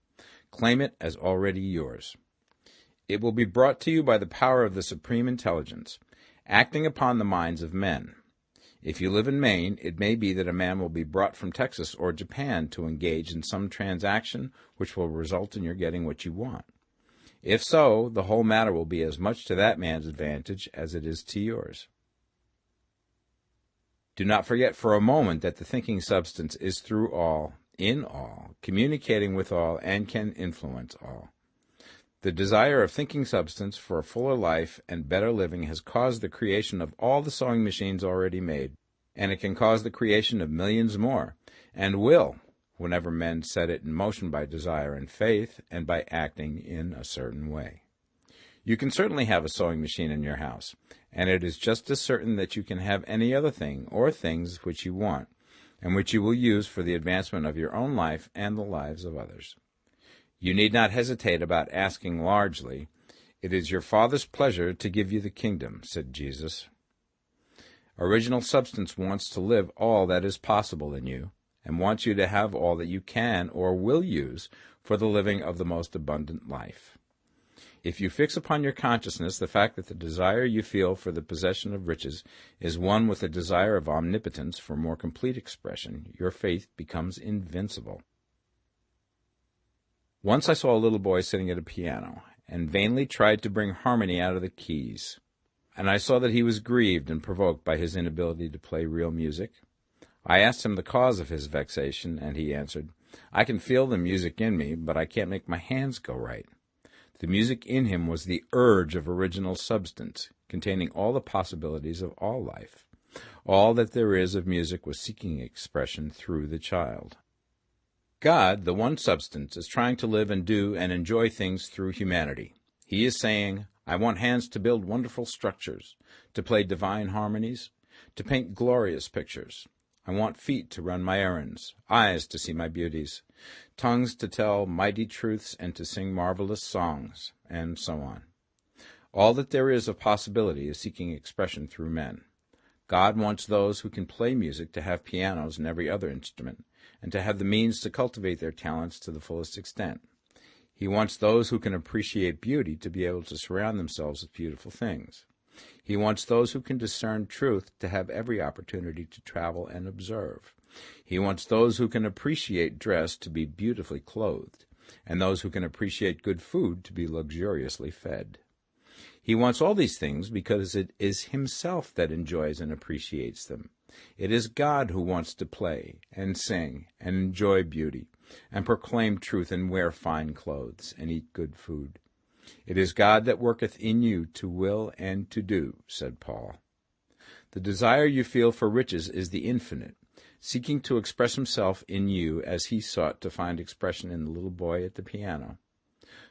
Claim it as already yours. It will be brought to you by the power of the Supreme Intelligence, acting upon the minds of men. If you live in Maine, it may be that a man will be brought from Texas or Japan to engage in some transaction which will result in your getting what you want. If so, the whole matter will be as much to that man's advantage as it is to yours. Do not forget for a moment that the thinking substance is through all, in all, communicating with all, and can influence all. The desire of thinking substance for a fuller life and better living has caused the creation of all the sewing machines already made, and it can cause the creation of millions more, and will, whenever men set it in motion by desire and faith, and by acting in a certain way. You can certainly have a sewing machine in your house, and it is just as certain that you can have any other thing or things which you want, and which you will use for the advancement of your own life and the lives of others. You need not hesitate about asking largely. It is your Father's pleasure to give you the kingdom, said Jesus. Original substance wants to live all that is possible in you, and wants you to have all that you can or will use for the living of the most abundant life. If you fix upon your consciousness the fact that the desire you feel for the possession of riches is one with the desire of omnipotence for more complete expression, your faith becomes invincible. Once I saw a little boy sitting at a piano, and vainly tried to bring harmony out of the keys, and I saw that he was grieved and provoked by his inability to play real music. I asked him the cause of his vexation, and he answered, "I can feel the music in me, but I can't make my hands go right." The music in him was the urge of original substance, containing all the possibilities of all life. All that there is of music was seeking expression through the child. God, the one substance, is trying to live and do and enjoy things through humanity. He is saying, I want hands to build wonderful structures, to play divine harmonies, to paint glorious pictures. I want feet to run my errands, eyes to see my beauties, tongues to tell mighty truths and to sing marvelous songs, and so on. All that there is of possibility is seeking expression through men. God wants those who can play music to have pianos and every other instrument, and to have the means to cultivate their talents to the fullest extent. He wants those who can appreciate beauty to be able to surround themselves with beautiful things. He wants those who can discern truth to have every opportunity to travel and observe. He wants those who can appreciate dress to be beautifully clothed, and those who can appreciate good food to be luxuriously fed. He wants all these things because it is himself that enjoys and appreciates them. It is God who wants to play and sing and enjoy beauty and proclaim truth and wear fine clothes and eat good food. It is God that worketh in you to will and to do, said Paul. The desire you feel for riches is the infinite, seeking to express himself in you as he sought to find expression in the little boy at the piano.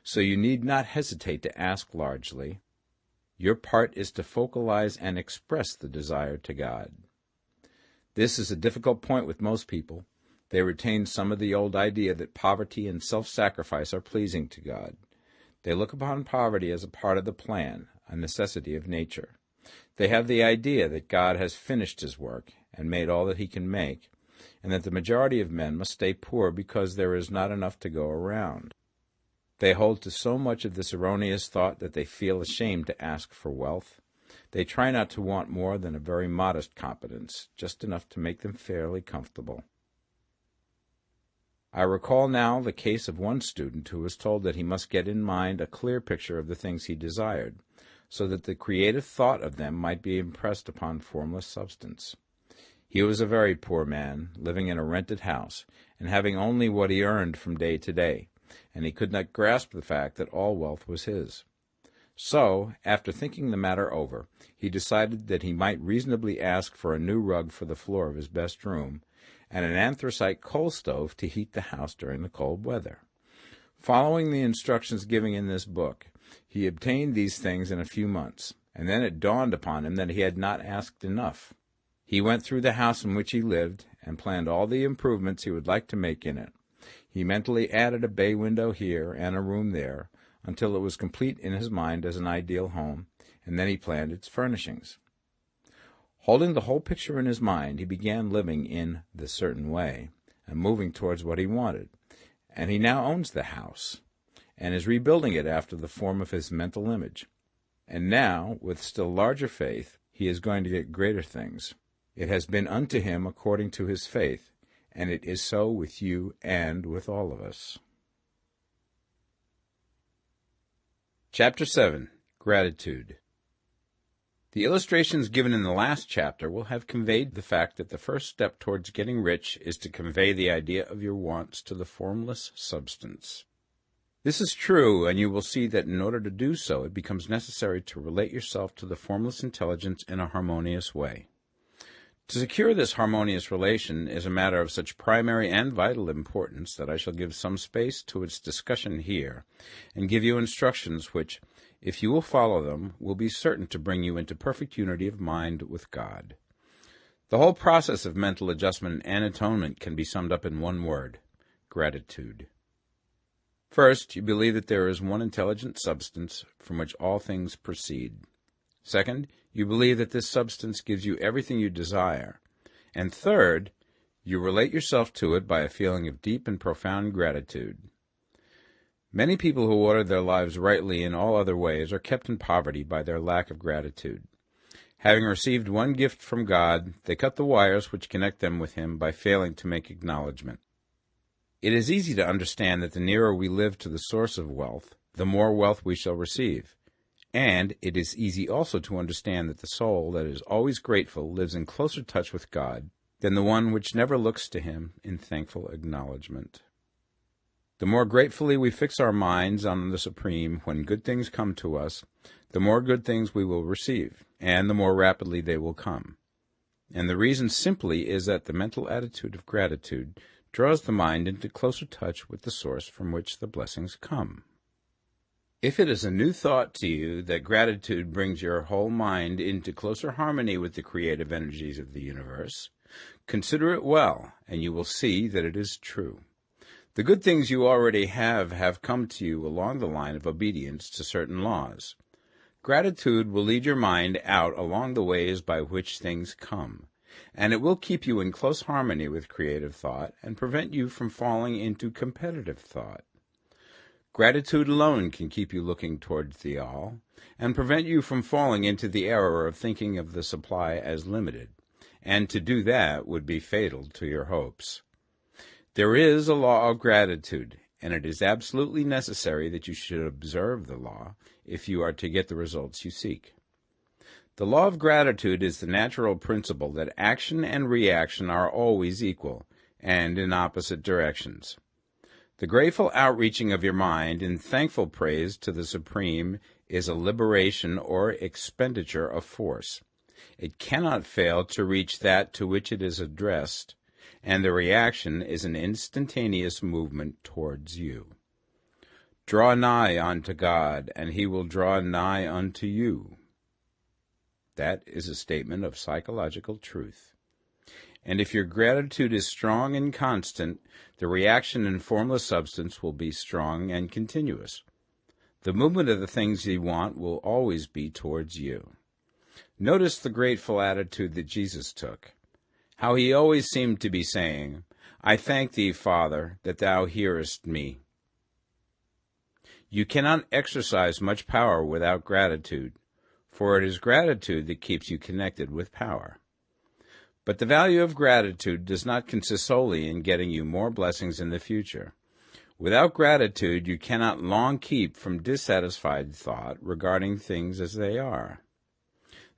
So you need not hesitate to ask largely. Your part is to focalize and express the desire to God. This is a difficult point with most people. They retain some of the old idea that poverty and self-sacrifice are pleasing to God. They look upon poverty as a part of the plan, a necessity of nature. They have the idea that God has finished his work and made all that he can make, and that the majority of men must stay poor because there is not enough to go around. They hold to so much of this erroneous thought that they feel ashamed to ask for wealth. They try not to want more than a very modest competence, just enough to make them fairly comfortable. I recall now the case of one student who was told that he must get in mind a clear picture of the things he desired, so that the creative thought of them might be impressed upon formless substance. He was a very poor man, living in a rented house, and having only what he earned from day to day, and he could not grasp the fact that all wealth was his. So, after thinking the matter over, he decided that he might reasonably ask for a new rug for the floor of his best room, and an anthracite coal stove to heat the house during the cold weather. Following the instructions given in this book, he obtained these things in a few months, and then it dawned upon him that he had not asked enough. He went through the house in which he lived and planned all the improvements he would like to make in it. He mentally added a bay window here and a room there, until it was complete in his mind as an ideal home, and then he planned its furnishings. Holding the whole picture in his mind, he began living in the certain way, and moving towards what he wanted, and he now owns the house, and is rebuilding it after the form of his mental image. And now, with still larger faith, he is going to get greater things. It has been unto him according to his faith, and it is so with you and with all of us. Chapter 7. Gratitude. The illustrations given in the last chapter will have conveyed the fact that the first step towards getting rich is to convey the idea of your wants to the formless substance. This is true, and you will see that in order to do so, it becomes necessary to relate yourself to the formless intelligence in a harmonious way. To secure this harmonious relation is a matter of such primary and vital importance that I shall give some space to its discussion here, and give you instructions which, if you will follow them, will be certain to bring you into perfect unity of mind with God. The whole process of mental adjustment and atonement can be summed up in one word: gratitude. First, you believe that there is one intelligent substance from which all things proceed. Second, you believe that this substance gives you everything you desire. And third, you relate yourself to it by a feeling of deep and profound gratitude. Many people who order their lives rightly in all other ways are kept in poverty by their lack of gratitude. Having received one gift from God, they cut the wires which connect them with Him by failing to make acknowledgment. It is easy to understand that the nearer we live to the source of wealth, the more wealth we shall receive. And it is easy also to understand that the soul that is always grateful lives in closer touch with God than the one which never looks to Him in thankful acknowledgment. The more gratefully we fix our minds on the Supreme when good things come to us, the more good things we will receive, and the more rapidly they will come. And the reason simply is that the mental attitude of gratitude draws the mind into closer touch with the source from which the blessings come. If it is a new thought to you that gratitude brings your whole mind into closer harmony with the creative energies of the universe, consider it well, and you will see that it is true. The good things you already have come to you along the line of obedience to certain laws. Gratitude will lead your mind out along the ways by which things come, and it will keep you in close harmony with creative thought and prevent you from falling into competitive thought. Gratitude alone can keep you looking towards the all, and prevent you from falling into the error of thinking of the supply as limited, and to do that would be fatal to your hopes. There is a law of gratitude, and it is absolutely necessary that you should observe the law if you are to get the results you seek. The law of gratitude is the natural principle that action and reaction are always equal, and in opposite directions. The grateful outreaching of your mind in thankful praise to the Supreme is a liberation or expenditure of force. It cannot fail to reach that to which it is addressed, and the reaction is an instantaneous movement towards you. Draw nigh unto God, and he will draw nigh unto you. That is a statement of psychological truth. And if your gratitude is strong and constant, the reaction in formless substance will be strong and continuous. The movement of the things you want will always be towards you. Notice the grateful attitude that Jesus took. How he always seemed to be saying, I thank thee, Father, that thou hearest me. You cannot exercise much power without gratitude, for it is gratitude that keeps you connected with power. But the value of gratitude does not consist solely in getting you more blessings in the future. Without gratitude, you cannot long keep from dissatisfied thought regarding things as they are.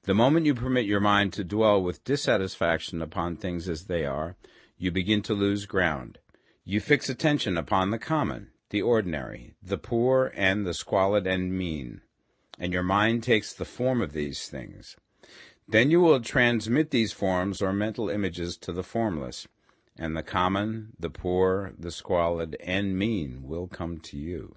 The moment you permit your mind to dwell with dissatisfaction upon things as they are, you begin to lose ground. You fix attention upon the common, the ordinary, the poor, and the squalid and mean, and your mind takes the form of these things. Then you will transmit these forms or mental images to the formless, and the common, the poor, the squalid, and mean will come to you.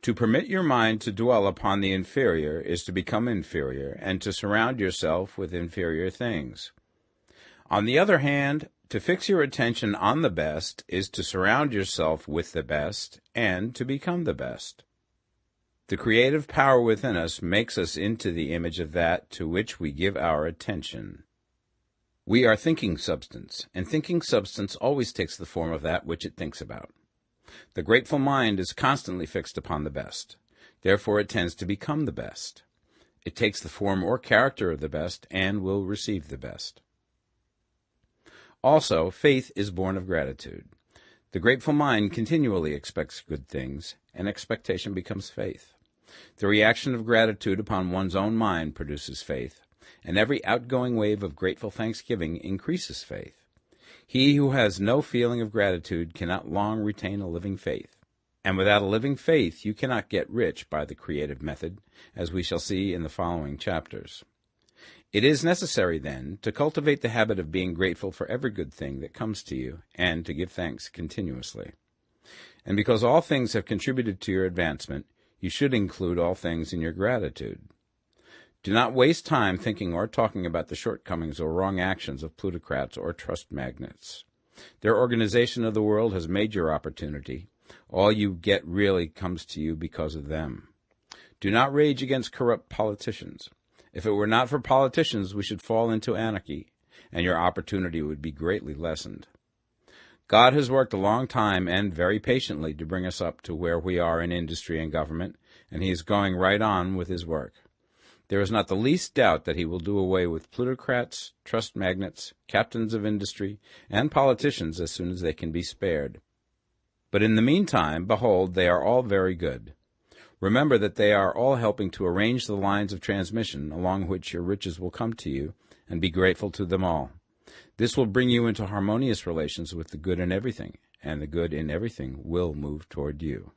To permit your mind to dwell upon the inferior is to become inferior, and to surround yourself with inferior things. On the other hand, to fix your attention on the best is to surround yourself with the best, and to become the best. The creative power within us makes us into the image of that to which we give our attention. We are thinking substance, and thinking substance always takes the form of that which it thinks about. The grateful mind is constantly fixed upon the best. Therefore it tends to become the best. It takes the form or character of the best and will receive the best. Also, faith is born of gratitude. The grateful mind continually expects good things, and expectation becomes faith. The reaction of gratitude upon one's own mind produces faith, and every outgoing wave of grateful thanksgiving increases faith. He who has no feeling of gratitude cannot long retain a living faith. And without a living faith, you cannot get rich by the creative method, as we shall see in the following chapters. It is necessary, then, to cultivate the habit of being grateful for every good thing that comes to you, and to give thanks continuously. And because all things have contributed to your advancement, you should include all things in your gratitude. Do not waste time thinking or talking about the shortcomings or wrong actions of plutocrats or trust magnates. Their organization of the world has made your opportunity. All you get really comes to you because of them. Do not rage against corrupt politicians. If it were not for politicians, we should fall into anarchy, and your opportunity would be greatly lessened. God has worked a long time and very patiently to bring us up to where we are in industry and government, and he is going right on with his work. There is not the least doubt that he will do away with plutocrats, trust magnates, captains of industry, and politicians as soon as they can be spared. But in the meantime, behold, they are all very good. Remember that they are all helping to arrange the lines of transmission along which your riches will come to you, and be grateful to them all. This will bring you into harmonious relations with the good in everything, and the good in everything will move toward you.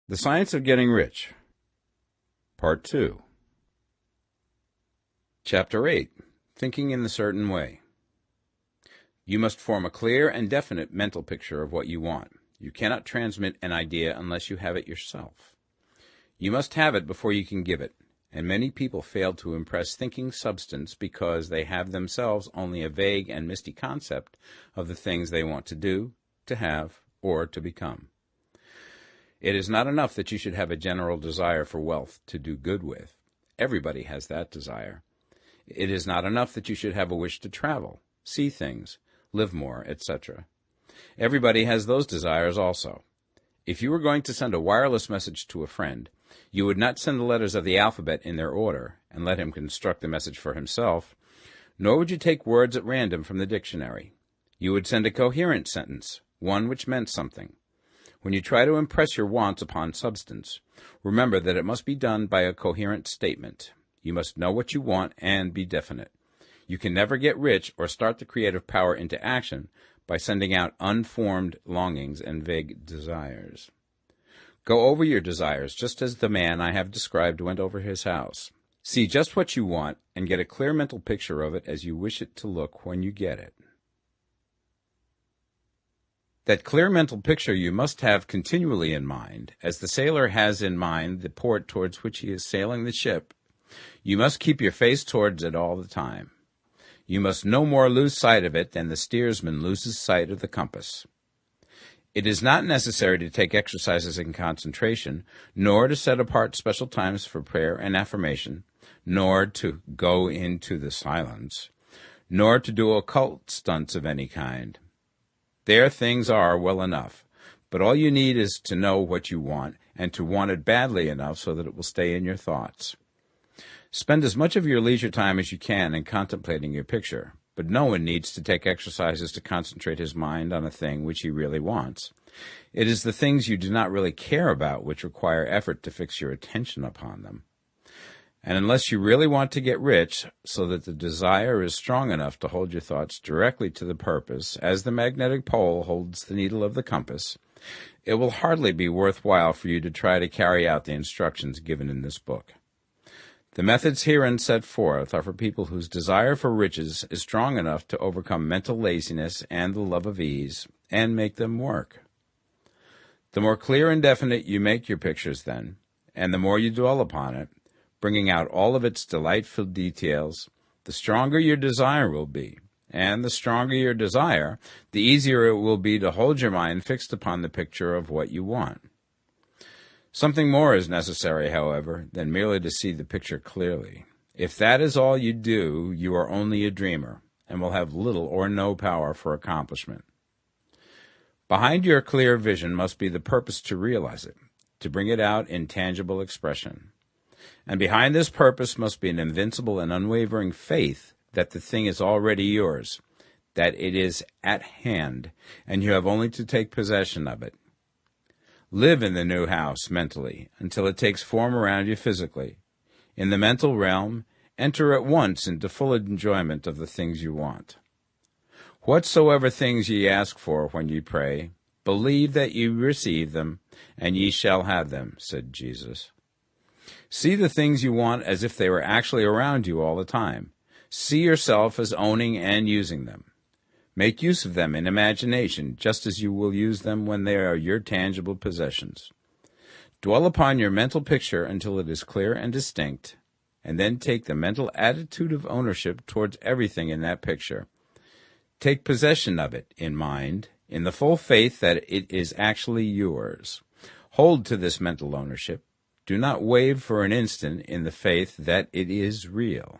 The Science of Getting Rich, Part 2. Chapter 8. Thinking in a Certain Way. You must form a clear and definite mental picture of what you want. You cannot transmit an idea unless you have it yourself. You must have it before you can give it, and many people fail to impress thinking substance because they have themselves only a vague and misty concept of the things they want to do, to have, or to become. It is not enough that you should have a general desire for wealth to do good with. Everybody has that desire. It is not enough that you should have a wish to travel, see things, live more, etc. Everybody has those desires also. If you were going to send a wireless message to a friend, you would not send the letters of the alphabet in their order and let him construct the message for himself, nor would you take words at random from the dictionary. You would send a coherent sentence, one which meant something. When you try to impress your wants upon substance, remember that it must be done by a coherent statement. You must know what you want and be definite. You can never get rich or start the creative power into action by sending out unformed longings and vague desires. Go over your desires just as the man I have described went over his house. See just what you want and get a clear mental picture of it as you wish it to look when you get it. That clear mental picture you must have continually in mind, as the sailor has in mind the port towards which he is sailing the ship. You must keep your face towards it all the time. You must no more lose sight of it than the steersman loses sight of the compass. It is not necessary to take exercises in concentration, nor to set apart special times for prayer and affirmation, nor to go into the silence, nor to do occult stunts of any kind. There things are well enough, but all you need is to know what you want, and to want it badly enough so that it will stay in your thoughts. Spend as much of your leisure time as you can in contemplating your picture, but no one needs to take exercises to concentrate his mind on a thing which he really wants. It is the things you do not really care about which require effort to fix your attention upon them. And unless you really want to get rich, so that the desire is strong enough to hold your thoughts directly to the purpose, as the magnetic pole holds the needle of the compass, it will hardly be worthwhile for you to try to carry out the instructions given in this book. The methods herein set forth are for people whose desire for riches is strong enough to overcome mental laziness and the love of ease, and make them work. The more clear and definite you make your pictures then, and the more you dwell upon it, bringing out all of its delightful details, the stronger your desire will be, and the stronger your desire, the easier it will be to hold your mind fixed upon the picture of what you want. Something more is necessary, however, than merely to see the picture clearly. If that is all you do, you are only a dreamer, and will have little or no power for accomplishment. Behind your clear vision must be the purpose to realize it, to bring it out in tangible expression. And behind this purpose must be an invincible and unwavering faith that the thing is already yours, that it is at hand, and you have only to take possession of it. Live in the new house mentally until it takes form around you physically. In the mental realm, enter at once into full enjoyment of the things you want. Whatsoever things ye ask for when ye pray, believe that ye receive them, and ye shall have them, said Jesus. See the things you want as if they were actually around you all the time. See yourself as owning and using them. Make use of them in imagination, just as you will use them when they are your tangible possessions. Dwell upon your mental picture until it is clear and distinct, and then take the mental attitude of ownership towards everything in that picture. Take possession of it in mind, in the full faith that it is actually yours. Hold to this mental ownership. Do not waver for an instant in the faith that it is real.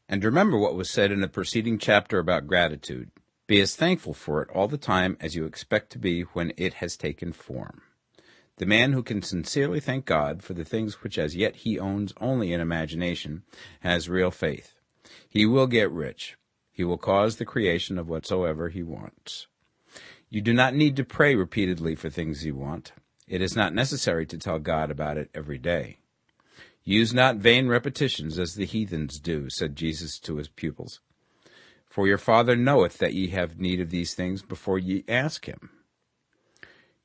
And remember what was said in the preceding chapter about gratitude. Be as thankful for it all the time as you expect to be when it has taken form. The man who can sincerely thank God for the things which as yet he owns only in imagination has real faith. He will get rich. He will cause the creation of whatsoever he wants. You do not need to pray repeatedly for things you want. It is not necessary to tell God about it every day. Use not vain repetitions as the heathens do, said Jesus to his pupils. For your Father knoweth that ye have need of these things before ye ask him.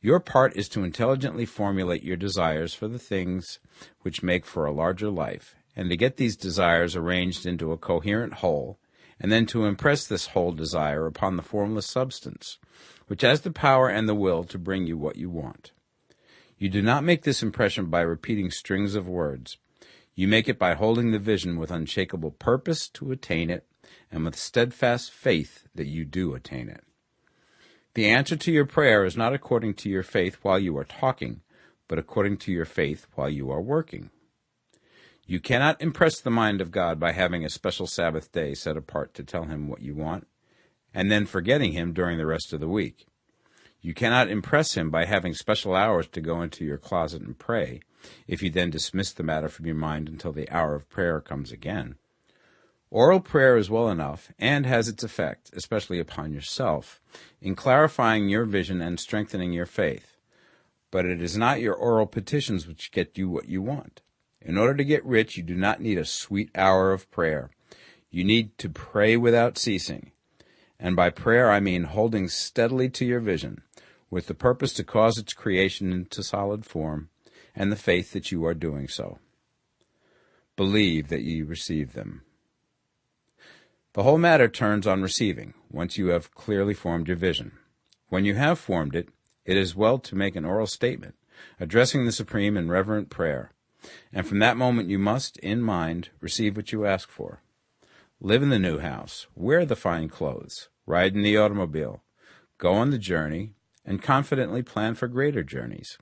Your part is to intelligently formulate your desires for the things which make for a larger life, and to get these desires arranged into a coherent whole, and then to impress this whole desire upon the formless substance, which has the power and the will to bring you what you want. You do not make this impression by repeating strings of words. You make it by holding the vision with unshakable purpose to attain it, and with steadfast faith that you do attain it. The answer to your prayer is not according to your faith while you are talking, but according to your faith while you are working. You cannot impress the mind of God by having a special Sabbath day set apart to tell him what you want, and then forgetting him during the rest of the week. You cannot impress him by having special hours to go into your closet and pray, if you then dismiss the matter from your mind until the hour of prayer comes again. Oral prayer is well enough, and has its effect, especially upon yourself, in clarifying your vision and strengthening your faith. But it is not your oral petitions which get you what you want. In order to get rich, you do not need a sweet hour of prayer. You need to pray without ceasing. And by prayer I mean holding steadily to your vision, with the purpose to cause its creation into solid form, and the faith that you are doing so. Believe that ye receive them. The whole matter turns on receiving, once you have clearly formed your vision. When you have formed it, it is well to make an oral statement, addressing the Supreme in reverent prayer, and from that moment you must, in mind, receive what you ask for. Live in the new house, wear the fine clothes, ride in the automobile, go on the journey, and confidently plan for greater journeys.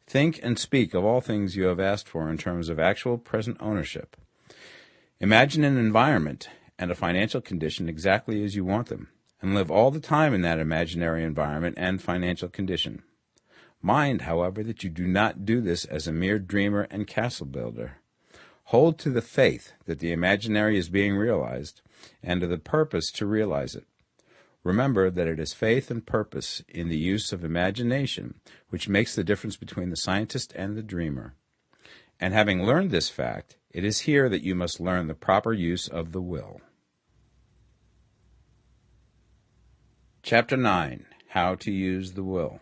Think and speak of all things you have asked for in terms of actual present ownership. Imagine an environment and a financial condition exactly as you want them, and live all the time in that imaginary environment and financial condition. Mind, however, that you do not do this as a mere dreamer and castle builder. Hold to the faith that the imaginary is being realized, and to the purpose to realize it. Remember that it is faith and purpose in the use of imagination which makes the difference between the scientist and the dreamer. And having learned this fact, it is here that you must learn the proper use of the will. Chapter 9. How to Use the Will.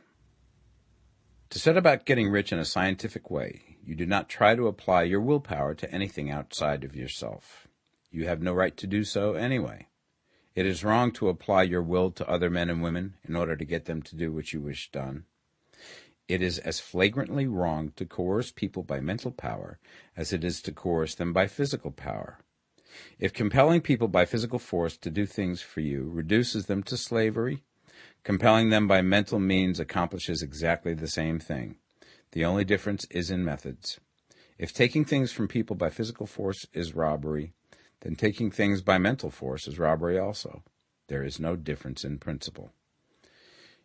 To set about getting rich in a scientific way, you do not try to apply your willpower to anything outside of yourself. You have no right to do so anyway. It is wrong to apply your will to other men and women in order to get them to do what you wish done. It is as flagrantly wrong to coerce people by mental power as it is to coerce them by physical power. If compelling people by physical force to do things for you reduces them to slavery, compelling them by mental means accomplishes exactly the same thing. The only difference is in methods. If taking things from people by physical force is robbery, then taking things by mental force is robbery also. There is no difference in principle.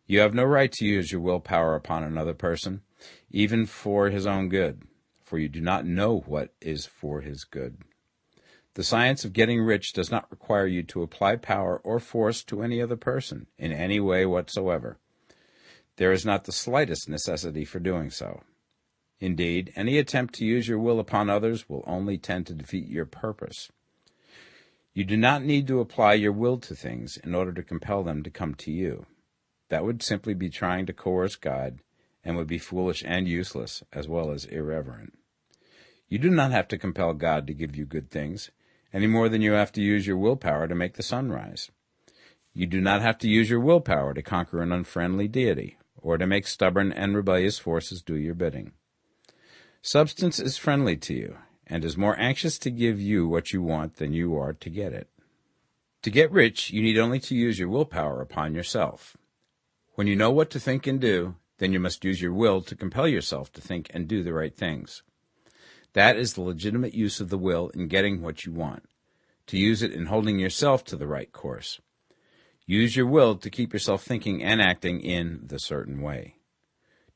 You have no right to use your willpower upon another person, even for his own good, for you do not know what is for his good. The science of getting rich does not require you to apply power or force to any other person in any way whatsoever. There is not the slightest necessity for doing so. Indeed, any attempt to use your will upon others will only tend to defeat your purpose. You do not need to apply your will to things in order to compel them to come to you. That would simply be trying to coerce God, and would be foolish and useless, as well as irreverent. You do not have to compel God to give you good things, any more than you have to use your willpower to make the sun rise. You do not have to use your willpower to conquer an unfriendly deity, or to make stubborn and rebellious forces do your bidding. Substance is friendly to you, and is more anxious to give you what you want than you are to get it. To get rich, you need only to use your willpower upon yourself. When you know what to think and do, then you must use your will to compel yourself to think and do the right things. That is the legitimate use of the will in getting what you want, to use it in holding yourself to the right course. Use your will to keep yourself thinking and acting in the certain way.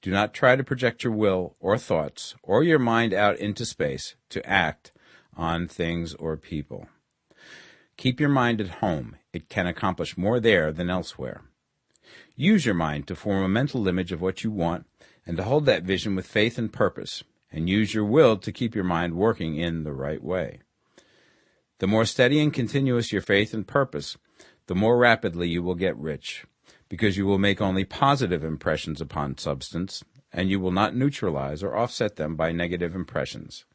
Do not try to project your will or thoughts or your mind out into space to act on things or people. Keep your mind at home. It can accomplish more there than elsewhere. Use your mind to form a mental image of what you want and to hold that vision with faith and purpose, and use your will to keep your mind working in the right way. The more steady and continuous your faith and purpose, the more rapidly you will get rich, because you will make only positive impressions upon substance, and you will not neutralize or offset them by negative impressions.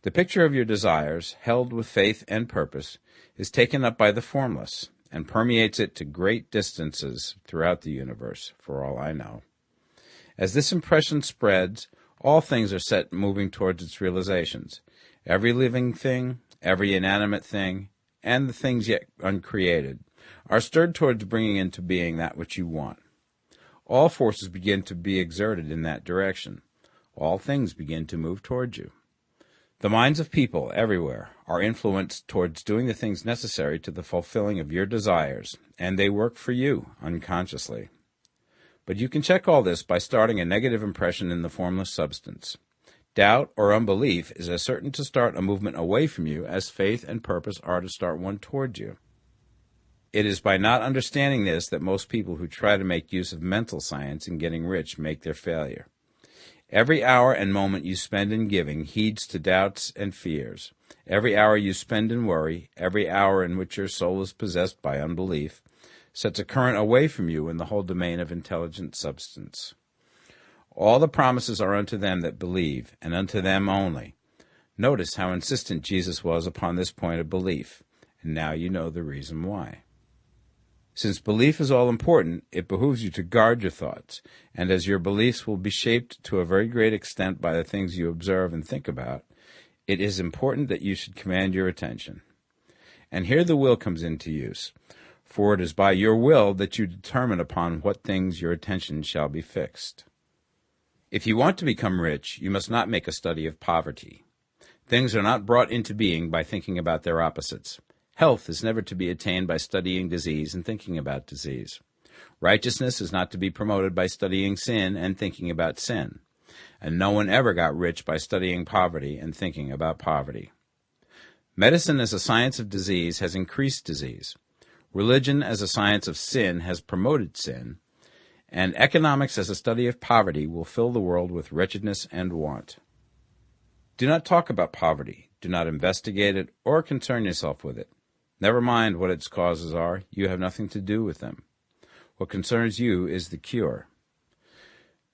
The picture of your desires, held with faith and purpose, is taken up by the formless, and permeates it to great distances throughout the universe, for all I know. As this impression spreads, all things are set moving towards its realizations. Every living thing, every inanimate thing, and the things yet uncreated, are stirred towards bringing into being that which you want. All forces begin to be exerted in that direction. All things begin to move towards you. The minds of people everywhere are influenced towards doing the things necessary to the fulfilling of your desires, and they work for you unconsciously. But you can check all this by starting a negative impression in the formless substance. Doubt or unbelief is as certain to start a movement away from you as faith and purpose are to start one towards you. It is by not understanding this that most people who try to make use of mental science in getting rich make their failure. Every hour and moment you spend in giving heeds to doubts and fears. Every hour you spend in worry, every hour in which your soul is possessed by unbelief, sets a current away from you in the whole domain of intelligent substance. All the promises are unto them that believe, and unto them only. Notice how insistent Jesus was upon this point of belief, and now you know the reason why. Since belief is all important, it behooves you to guard your thoughts, and as your beliefs will be shaped to a very great extent by the things you observe and think about, it is important that you should command your attention. And here the will comes into use, for it is by your will that you determine upon what things your attention shall be fixed. If you want to become rich, you must not make a study of poverty. Things are not brought into being by thinking about their opposites. Health is never to be attained by studying disease and thinking about disease. Righteousness is not to be promoted by studying sin and thinking about sin. And no one ever got rich by studying poverty and thinking about poverty. Medicine as a science of disease has increased disease. Religion as a science of sin has promoted sin. And economics as a study of poverty will fill the world with wretchedness and want. Do not talk about poverty. Do not investigate it or concern yourself with it. Never mind what its causes are. You have nothing to do with them. What concerns you is the cure.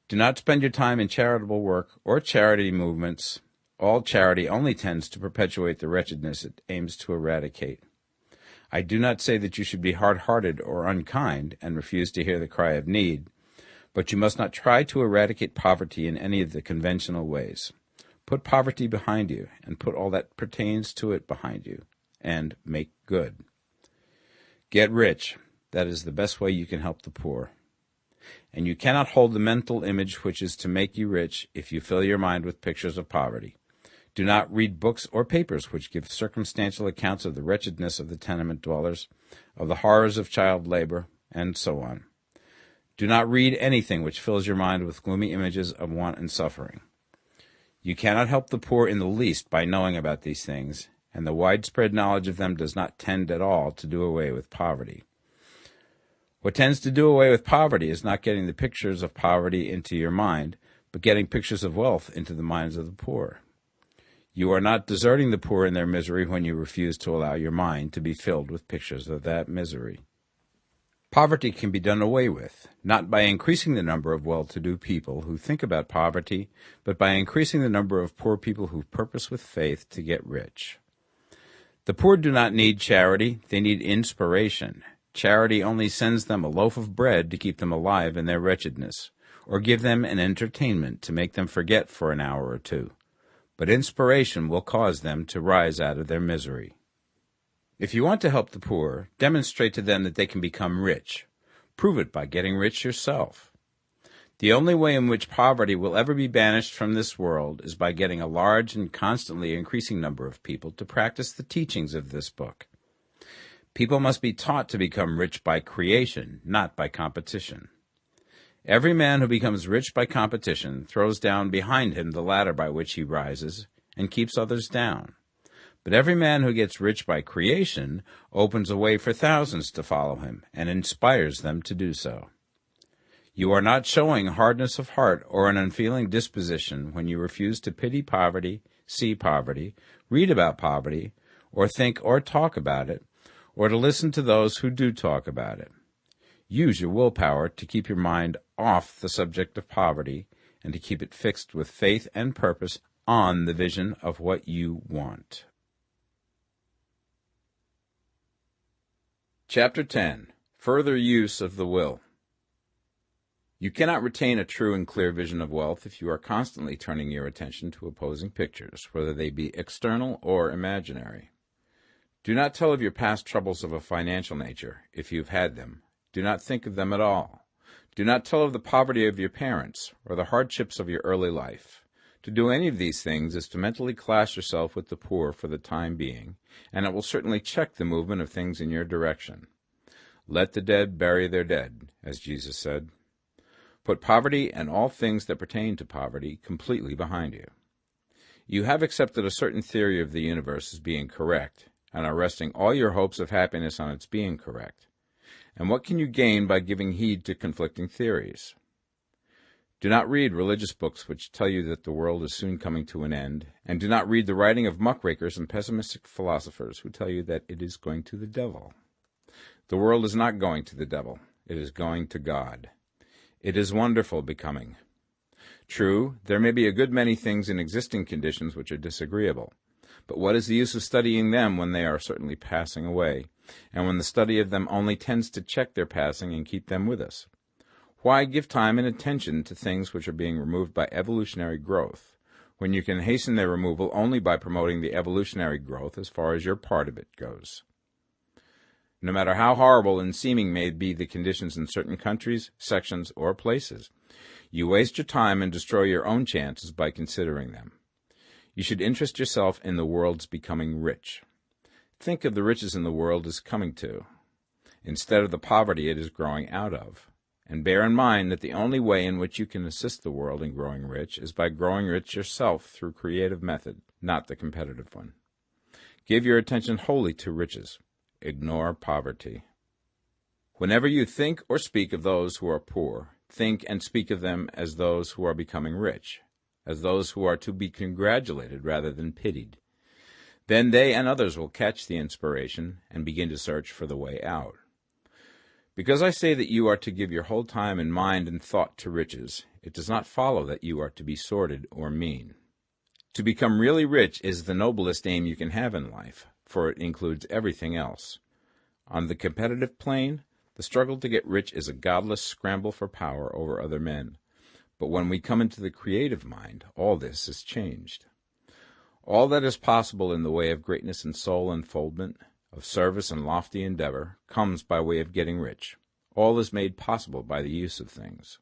Do not spend your time in charitable work or charity movements. All charity only tends to perpetuate the wretchedness it aims to eradicate. I do not say that you should be hard-hearted or unkind and refuse to hear the cry of need, but you must not try to eradicate poverty in any of the conventional ways. Put poverty behind you, and put all that pertains to it behind you, and make good. Get rich. That is the best way you can help the poor. And you cannot hold the mental image which is to make you rich if you fill your mind with pictures of poverty. Do not read books or papers which give circumstantial accounts of the wretchedness of the tenement dwellers, of the horrors of child labor, and so on. Do not read anything which fills your mind with gloomy images of want and suffering. You cannot help the poor in the least by knowing about these things, and the widespread knowledge of them does not tend at all to do away with poverty. What tends to do away with poverty is not getting the pictures of poverty into your mind, but getting pictures of wealth into the minds of the poor. You are not deserting the poor in their misery when you refuse to allow your mind to be filled with pictures of that misery. Poverty can be done away with, not by increasing the number of well-to-do people who think about poverty, but by increasing the number of poor people who purpose with faith to get rich. The poor do not need charity, they need inspiration. Charity only sends them a loaf of bread to keep them alive in their wretchedness, or give them an entertainment to make them forget for an hour or two. But inspiration will cause them to rise out of their misery. If you want to help the poor, demonstrate to them that they can become rich. Prove it by getting rich yourself. The only way in which poverty will ever be banished from this world is by getting a large and constantly increasing number of people to practice the teachings of this book. People must be taught to become rich by creation, not by competition. Every man who becomes rich by competition throws down behind him the ladder by which he rises and keeps others down. But every man who gets rich by creation opens a way for thousands to follow him and inspires them to do so. You are not showing hardness of heart or an unfeeling disposition when you refuse to pity poverty, see poverty, read about poverty, or think or talk about it, or to listen to those who do talk about it. Use your willpower to keep your mind off the subject of poverty and to keep it fixed with faith and purpose on the vision of what you want. Chapter 10. Further Use of the Will. You cannot retain a true and clear vision of wealth if you are constantly turning your attention to opposing pictures, whether they be external or imaginary. Do not tell of your past troubles of a financial nature, if you've had them. Do not think of them at all. Do not tell of the poverty of your parents or the hardships of your early life. To do any of these things is to mentally class yourself with the poor for the time being, and it will certainly check the movement of things in your direction. Let the dead bury their dead, as Jesus said. Put poverty and all things that pertain to poverty completely behind you. You have accepted a certain theory of the universe as being correct, and are resting all your hopes of happiness on its being correct. And what can you gain by giving heed to conflicting theories? Do not read religious books which tell you that the world is soon coming to an end, and do not read the writing of muckrakers and pessimistic philosophers who tell you that it is going to the devil. The world is not going to the devil. It is going to God. It is wonderful becoming. True, there may be a good many things in existing conditions which are disagreeable, but what is the use of studying them when they are certainly passing away, and when the study of them only tends to check their passing and keep them with us? Why give time and attention to things which are being removed by evolutionary growth, when you can hasten their removal only by promoting the evolutionary growth as far as your part of it goes? No matter how horrible and seeming may be the conditions in certain countries, sections, or places, you waste your time and destroy your own chances by considering them. You should interest yourself in the world's becoming rich. Think of the riches in the world is coming to, instead of the poverty it is growing out of. And bear in mind that the only way in which you can assist the world in growing rich is by growing rich yourself through creative method, not the competitive one. Give your attention wholly to riches. Ignore poverty. Whenever you think or speak of those who are poor, think and speak of them as those who are becoming rich, as those who are to be congratulated rather than pitied. Then they and others will catch the inspiration and begin to search for the way out. Because I say that you are to give your whole time and mind and thought to riches, it does not follow that you are to be sordid or mean. To become really rich is the noblest aim you can have in life, for it includes everything else. On the competitive plane, the struggle to get rich is a godless scramble for power over other men. But when we come into the creative mind, all this is changed. All that is possible in the way of greatness and soul unfoldment, of service and lofty endeavor, comes by way of getting rich. All is made possible by the use of things.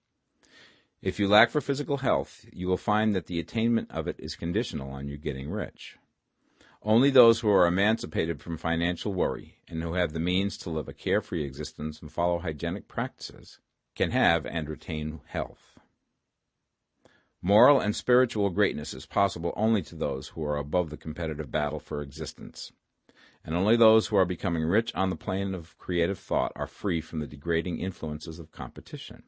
If you lack for physical health, you will find that the attainment of it is conditional on you getting rich. Only those who are emancipated from financial worry and who have the means to live a carefree existence and follow hygienic practices can have and retain health. Moral and spiritual greatness is possible only to those who are above the competitive battle for existence, and only those who are becoming rich on the plane of creative thought are free from the degrading influences of competition.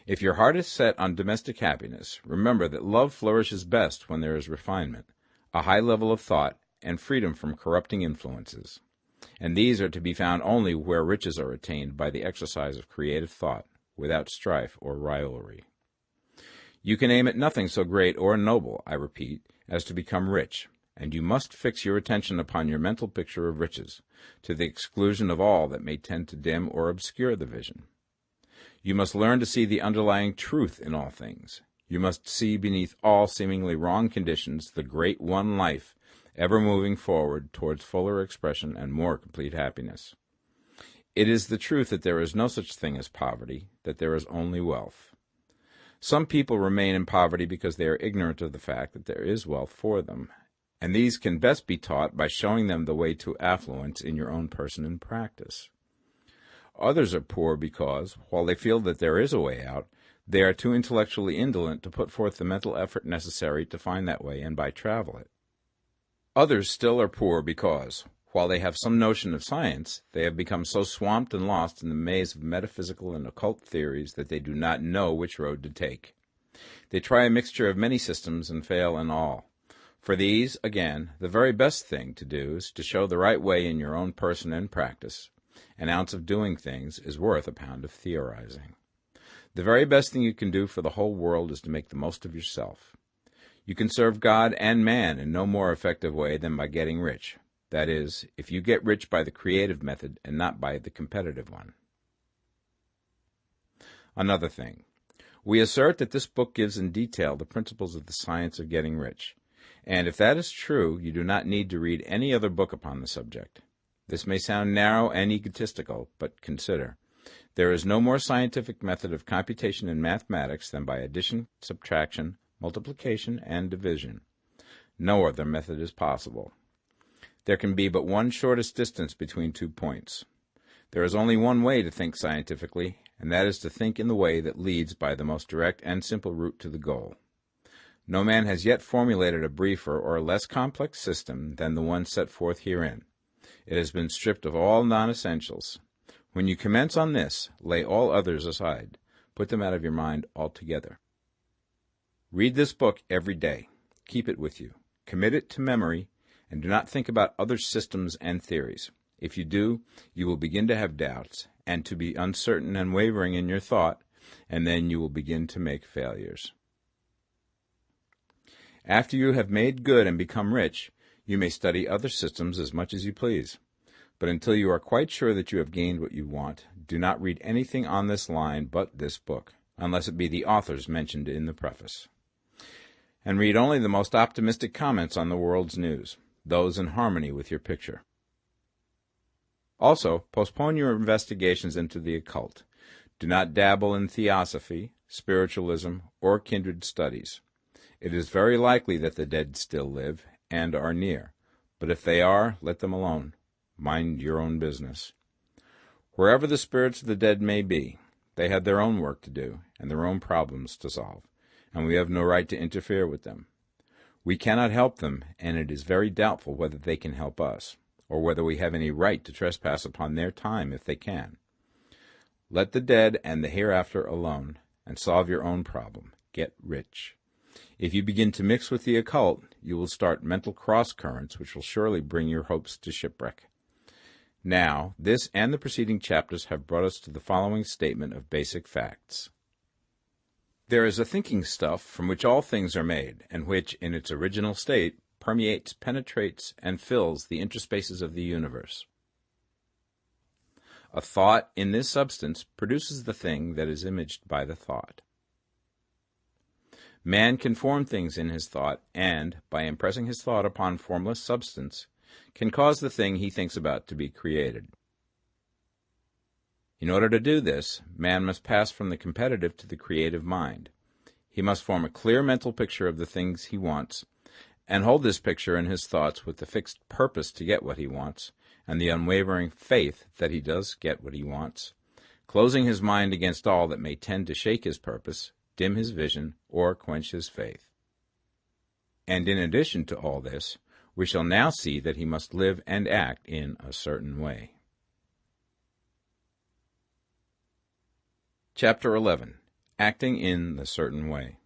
If your heart is set on domestic happiness, remember that love flourishes best when there is refinement, a high level of thought, and freedom from corrupting influences. And these are to be found only where riches are attained by the exercise of creative thought, without strife or rivalry. You can aim at nothing so great or noble, I repeat, as to become rich, and you must fix your attention upon your mental picture of riches, to the exclusion of all that may tend to dim or obscure the vision. You must learn to see the underlying truth in all things. You must see beneath all seemingly wrong conditions the great one life, ever moving forward towards fuller expression and more complete happiness. It is the truth that there is no such thing as poverty, that there is only wealth. Some people remain in poverty because they are ignorant of the fact that there is wealth for them, and these can best be taught by showing them the way to affluence in your own person and practice. Others are poor because, while they feel that there is a way out, they are too intellectually indolent to put forth the mental effort necessary to find that way and by travel it. Others still are poor because, while they have some notion of science, they have become so swamped and lost in the maze of metaphysical and occult theories that they do not know which road to take. They try a mixture of many systems and fail in all. For these, again, the very best thing to do is to show the right way in your own person and practice. An ounce of doing things is worth a pound of theorizing. The very best thing you can do for the whole world is to make the most of yourself. You can serve God and man in no more effective way than by getting rich. That is, if you get rich by the creative method and not by the competitive one. Another thing. We assert that this book gives in detail the principles of the science of getting rich. And if that is true, you do not need to read any other book upon the subject. This may sound narrow and egotistical, but consider. There is no more scientific method of computation in mathematics than by addition, subtraction, multiplication, and division. No other method is possible. There can be but one shortest distance between 2 points. There is only one way to think scientifically, and that is to think in the way that leads by the most direct and simple route to the goal. No man has yet formulated a briefer or less complex system than the one set forth herein. It has been stripped of all non-essentials. When you commence on this, lay all others aside. Put them out of your mind altogether. Read this book every day. Keep it with you. Commit it to memory, and do not think about other systems and theories. If you do, you will begin to have doubts, and to be uncertain and wavering in your thought, and then you will begin to make failures. After you have made good and become rich, you may study other systems as much as you please. But until you are quite sure that you have gained what you want, do not read anything on this line but this book, unless it be the authors mentioned in the preface. And read only the most optimistic comments on the world's news, those in harmony with your picture. Also, postpone your investigations into the occult. Do not dabble in theosophy, spiritualism, or kindred studies. It is very likely that the dead still live and are near, but if they are, let them alone. Mind your own business. Wherever the spirits of the dead may be, they have their own work to do and their own problems to solve, and we have no right to interfere with them. We cannot help them, and it is very doubtful whether they can help us, or whether we have any right to trespass upon their time if they can. Let the dead and the hereafter alone, and solve your own problem. Get rich. If you begin to mix with the occult, you will start mental cross-currents which will surely bring your hopes to shipwreck. Now, this and the preceding chapters have brought us to the following statement of basic facts. There is a thinking stuff from which all things are made, and which, in its original state, permeates, penetrates, and fills the interspaces of the universe. A thought in this substance produces the thing that is imaged by the thought. Man can form things in his thought, and, by impressing his thought upon formless substance, can cause the thing he thinks about to be created. In order to do this, man must pass from the competitive to the creative mind. He must form a clear mental picture of the things he wants, and hold this picture in his thoughts with the fixed purpose to get what he wants, and the unwavering faith that he does get what he wants, closing his mind against all that may tend to shake his purpose, dim his vision, or quench his faith. And in addition to all this, we shall now see that he must live and act in a certain way. Chapter 11. Acting in the Certain Way.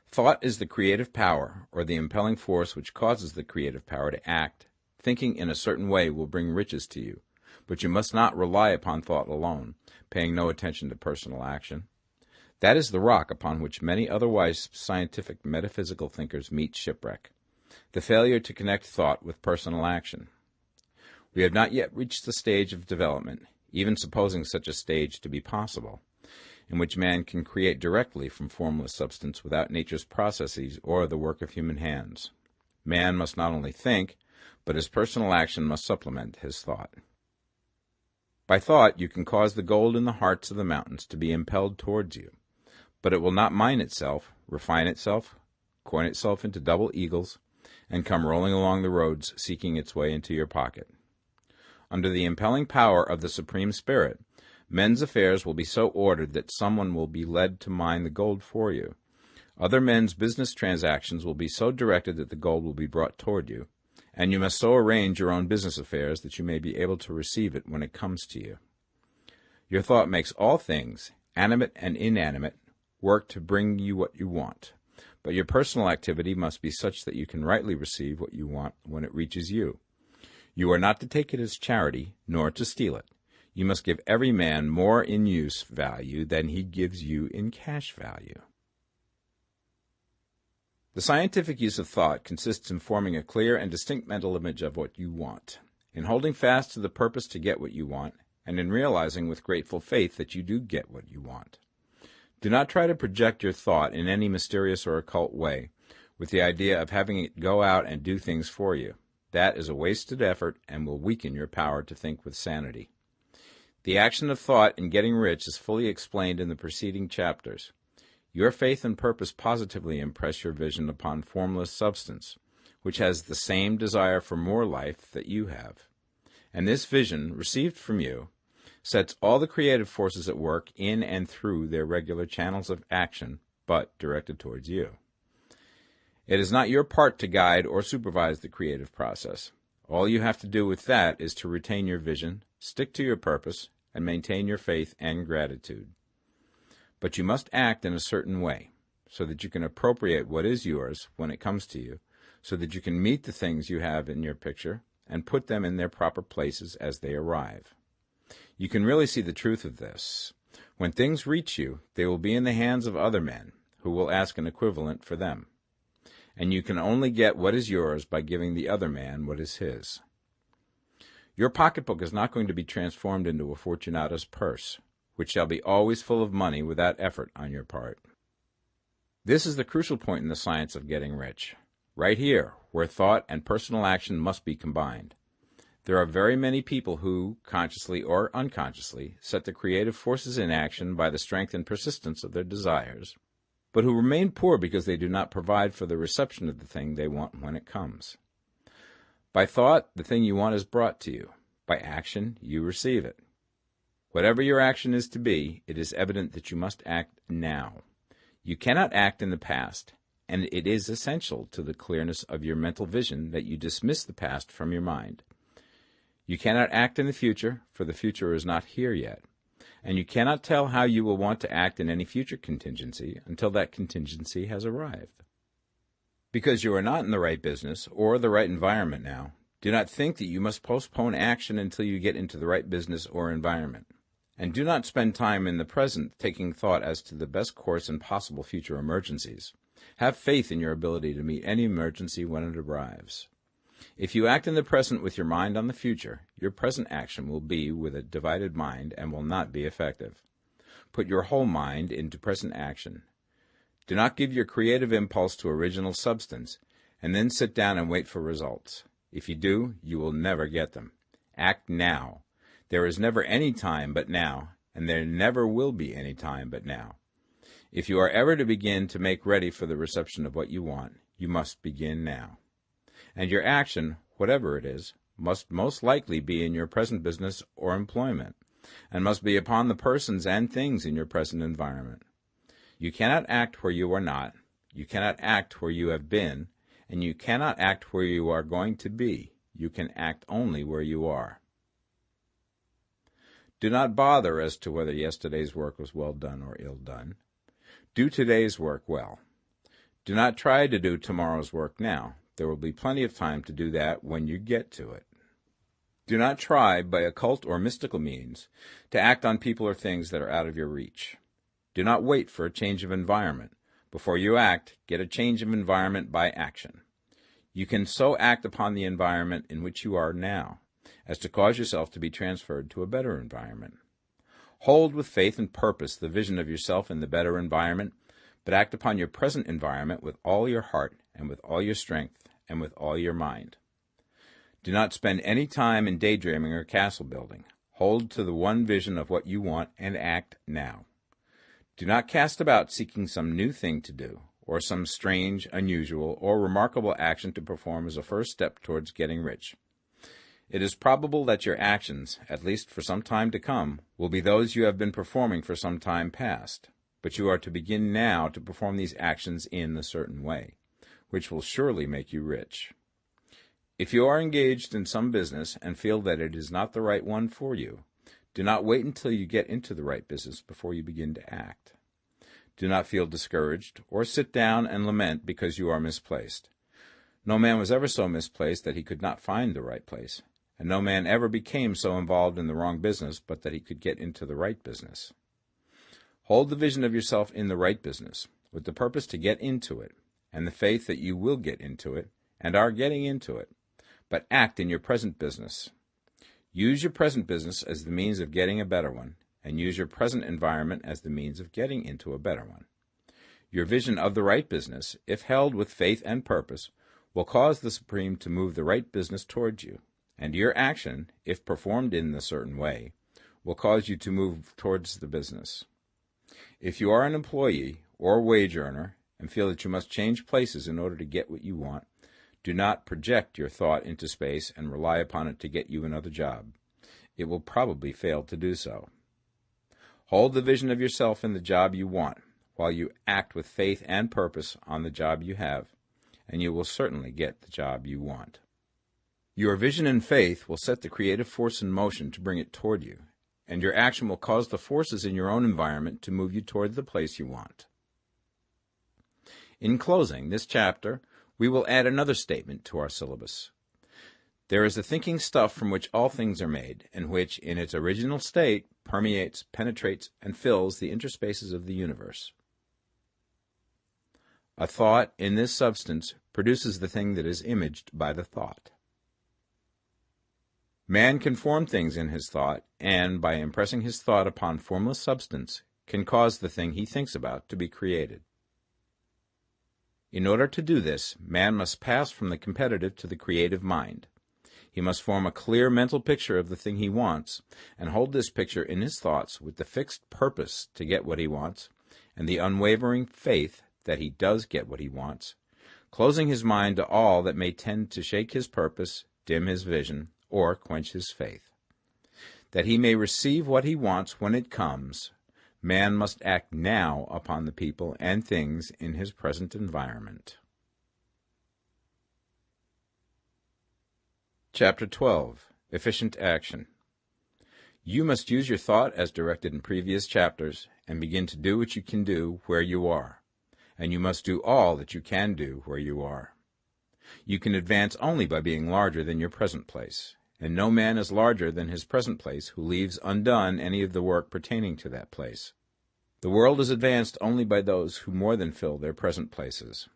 Thought is the creative power, or the impelling force which causes the creative power to act. Thinking in a certain way will bring riches to you, but you must not rely upon thought alone, paying no attention to personal action. That is the rock upon which many otherwise scientific metaphysical thinkers meet shipwreck, the failure to connect thought with personal action. We have not yet reached the stage of development, even supposing such a stage to be possible, in which man can create directly from formless substance without nature's processes or the work of human hands. Man must not only think, but his personal action must supplement his thought. By thought you can cause the gold in the hearts of the mountains to be impelled towards you, but it will not mine itself, refine itself, coin itself into double eagles, and come rolling along the roads seeking its way into your pocket. Under the impelling power of the Supreme Spirit, men's affairs will be so ordered that someone will be led to mine the gold for you, Other men's business transactions will be so directed that the gold will be brought toward you, and you must so arrange your own business affairs that you may be able to receive it when it comes to you. Your thought makes all things, animate and inanimate, work to bring you what you want, but your personal activity must be such that you can rightly receive what you want when it reaches you. You are not to take it as charity, nor to steal it. You must give every man more in use value than he gives you in cash value. The scientific use of thought consists in forming a clear and distinct mental image of what you want, in holding fast to the purpose to get what you want, and in realizing with grateful faith that you do get what you want. Do not try to project your thought in any mysterious or occult way, with the idea of having it go out and do things for you. That is a wasted effort and will weaken your power to think with sanity. The action of thought in getting rich is fully explained in the preceding chapters. Your faith and purpose positively impress your vision upon formless substance, which has the same desire for more life that you have. And this vision, received from you, sets all the creative forces at work in and through their regular channels of action, but directed towards you. It is not your part to guide or supervise the creative process. All you have to do with that is to retain your vision, stick to your purpose, and maintain your faith and gratitude. But you must act in a certain way, so that you can appropriate what is yours when it comes to you, so that you can meet the things you have in your picture and put them in their proper places as they arrive. You can really see the truth of this. When things reach you, they will be in the hands of other men, who will ask an equivalent for them. And you can only get what is yours by giving the other man what is his. Your pocketbook is not going to be transformed into a Fortunata's purse, which shall be always full of money without effort on your part. This is the crucial point in the science of getting rich, right here, where thought and personal action must be combined. There are very many people who, consciously or unconsciously, set the creative forces in action by the strength and persistence of their desires, but who remain poor because they do not provide for the reception of the thing they want when it comes. By thought, the thing you want is brought to you. By action, you receive it. Whatever your action is to be, it is evident that you must act now. You cannot act in the past, and it is essential to the clearness of your mental vision that you dismiss the past from your mind. You cannot act in the future, for the future is not here yet, and you cannot tell how you will want to act in any future contingency until that contingency has arrived. Because you are not in the right business or the right environment now, do not think that you must postpone action until you get into the right business or environment. And do not spend time in the present taking thought as to the best course in possible future emergencies. Have faith in your ability to meet any emergency when it arrives. If you act in the present with your mind on the future, your present action will be with a divided mind and will not be effective. Put your whole mind into present action. Do not give your creative impulse to original substance, and then sit down and wait for results. If you do, you will never get them. Act now. There is never any time but now, and there never will be any time but now. If you are ever to begin to make ready for the reception of what you want, you must begin now. And your action, whatever it is, must most likely be in your present business or employment, and must be upon the persons and things in your present environment. You cannot act where you are not, you cannot act where you have been, and you cannot act where you are going to be. You can act only where you are. Do not bother as to whether yesterday's work was well done or ill done. Do today's work well. Do not try to do tomorrow's work now. There will be plenty of time to do that when you get to it. Do not try, by occult or mystical means, to act on people or things that are out of your reach. Do not wait for a change of environment. Before you act, get a change of environment by action. You can so act upon the environment in which you are now as to cause yourself to be transferred to a better environment. Hold with faith and purpose the vision of yourself in the better environment, but act upon your present environment with all your heart and with all your strength and with all your mind. Do not spend any time in daydreaming or castle building. Hold to the one vision of what you want and act now. Do not cast about seeking some new thing to do, or some strange, unusual, or remarkable action to perform as a first step towards getting rich. It is probable that your actions, at least for some time to come, will be those you have been performing for some time past. but you are to begin now to perform these actions in a certain way, which will surely make you rich. If you are engaged in some business and feel that it is not the right one for you, do not wait until you get into the right business before you begin to act. Do not feel discouraged or sit down and lament because you are misplaced. No man was ever so misplaced that he could not find the right place, and no man ever became so involved in the wrong business but that he could get into the right business. Hold the vision of yourself in the right business, with the purpose to get into it, and the faith that you will get into it, and are getting into it, but act in your present business. Use your present business as the means of getting a better one, and use your present environment as the means of getting into a better one. Your vision of the right business, if held with faith and purpose, will cause the Supreme to move the right business towards you, and your action, if performed in a certain way, will cause you to move towards the business. If you are an employee or wage earner and feel that you must change places in order to get what you want, do not project your thought into space and rely upon it to get you another job. It will probably fail to do so. Hold the vision of yourself in the job you want, while you act with faith and purpose on the job you have, and you will certainly get the job you want. Your vision and faith will set the creative force in motion to bring it toward you, and your action will cause the forces in your own environment to move you toward the place you want. In closing this chapter, we will add another statement to our syllabus. There is the thinking stuff from which all things are made, and which, in its original state, permeates, penetrates, and fills the interspaces of the universe. A thought in this substance produces the thing that is imaged by the thought. Man can form things in his thought, and, by impressing his thought upon formless substance, can cause the thing he thinks about to be created. In order to do this, man must pass from the competitive to the creative mind. He must form a clear mental picture of the thing he wants, and hold this picture in his thoughts with the fixed purpose to get what he wants, and the unwavering faith that he does get what he wants, closing his mind to all that may tend to shake his purpose, dim his vision, or quench his faith. That he may receive what he wants when it comes, man must act now upon the people and things in his present environment. Chapter 12. Efficient Action. You must use your thought as directed in previous chapters and begin to do what you can do where you are, and you must do all that you can do where you are. You can advance only by being larger than your present place, and no man is larger than his present place who leaves undone any of the work pertaining to that place. The world is advanced only by those who more than fill their present places.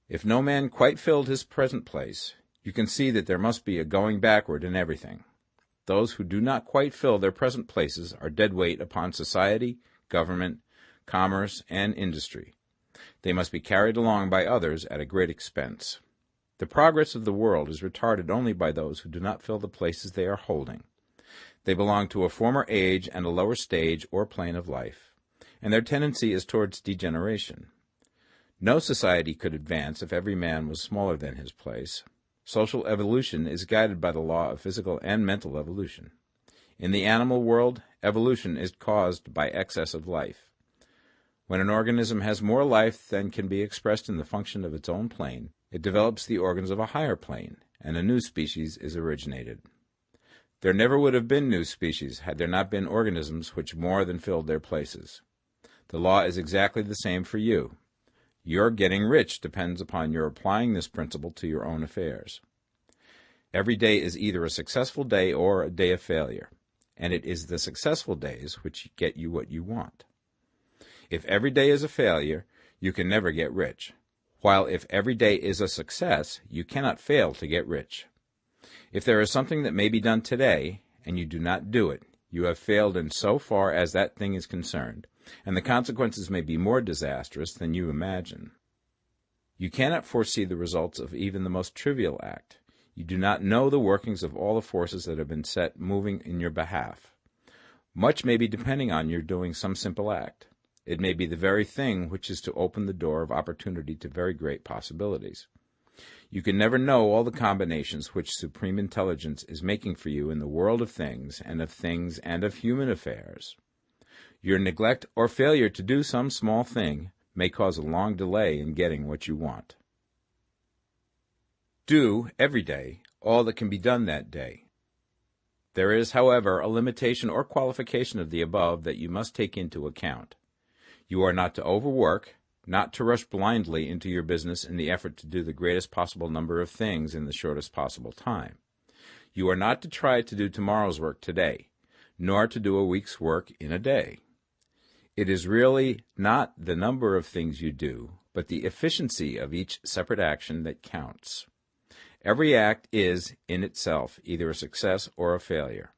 If no man quite filled his present place, you can see that there must be a going backward in everything. Those who do not quite fill their present places are dead weight upon society, government, commerce, and industry. They must be carried along by others at a great expense. The progress of the world is retarded only by those who do not fill the places they are holding. They belong to a former age and a lower stage or plane of life, and their tendency is towards degeneration. No society could advance if every man was smaller than his place. Social evolution is guided by the law of physical and mental evolution. In the animal world, evolution is caused by excess of life. When an organism has more life than can be expressed in the function of its own plane, it develops the organs of a higher plane, and a new species is originated. There never would have been new species had there not been organisms which more than filled their places. The law is exactly the same for you. Your getting rich depends upon your applying this principle to your own affairs. Every day is either a successful day or a day of failure, and it is the successful days which get you what you want. If every day is a failure, you can never get rich, while if every day is a success, you cannot fail to get rich. If there is something that may be done today, and you do not do it, you have failed in so far as that thing is concerned, and the consequences may be more disastrous than you imagine. You cannot foresee the results of even the most trivial act. You do not know the workings of all the forces that have been set moving in your behalf. Much may be depending on your doing some simple act. It may be the very thing which is to open the door of opportunity to very great possibilities. You can never know all the combinations which supreme intelligence is making for you in the world of things and of human affairs. Your neglect or failure to do some small thing may cause a long delay in getting what you want. Do, every day, all that can be done that day. There is, however, a limitation or qualification of the above that you must take into account. You are not to overwork, not to rush blindly into your business in the effort to do the greatest possible number of things in the shortest possible time. You are not to try to do tomorrow's work today, nor to do a week's work in a day. It is really not the number of things you do, but the efficiency of each separate action that counts. Every act is, in itself, either a success or a failure.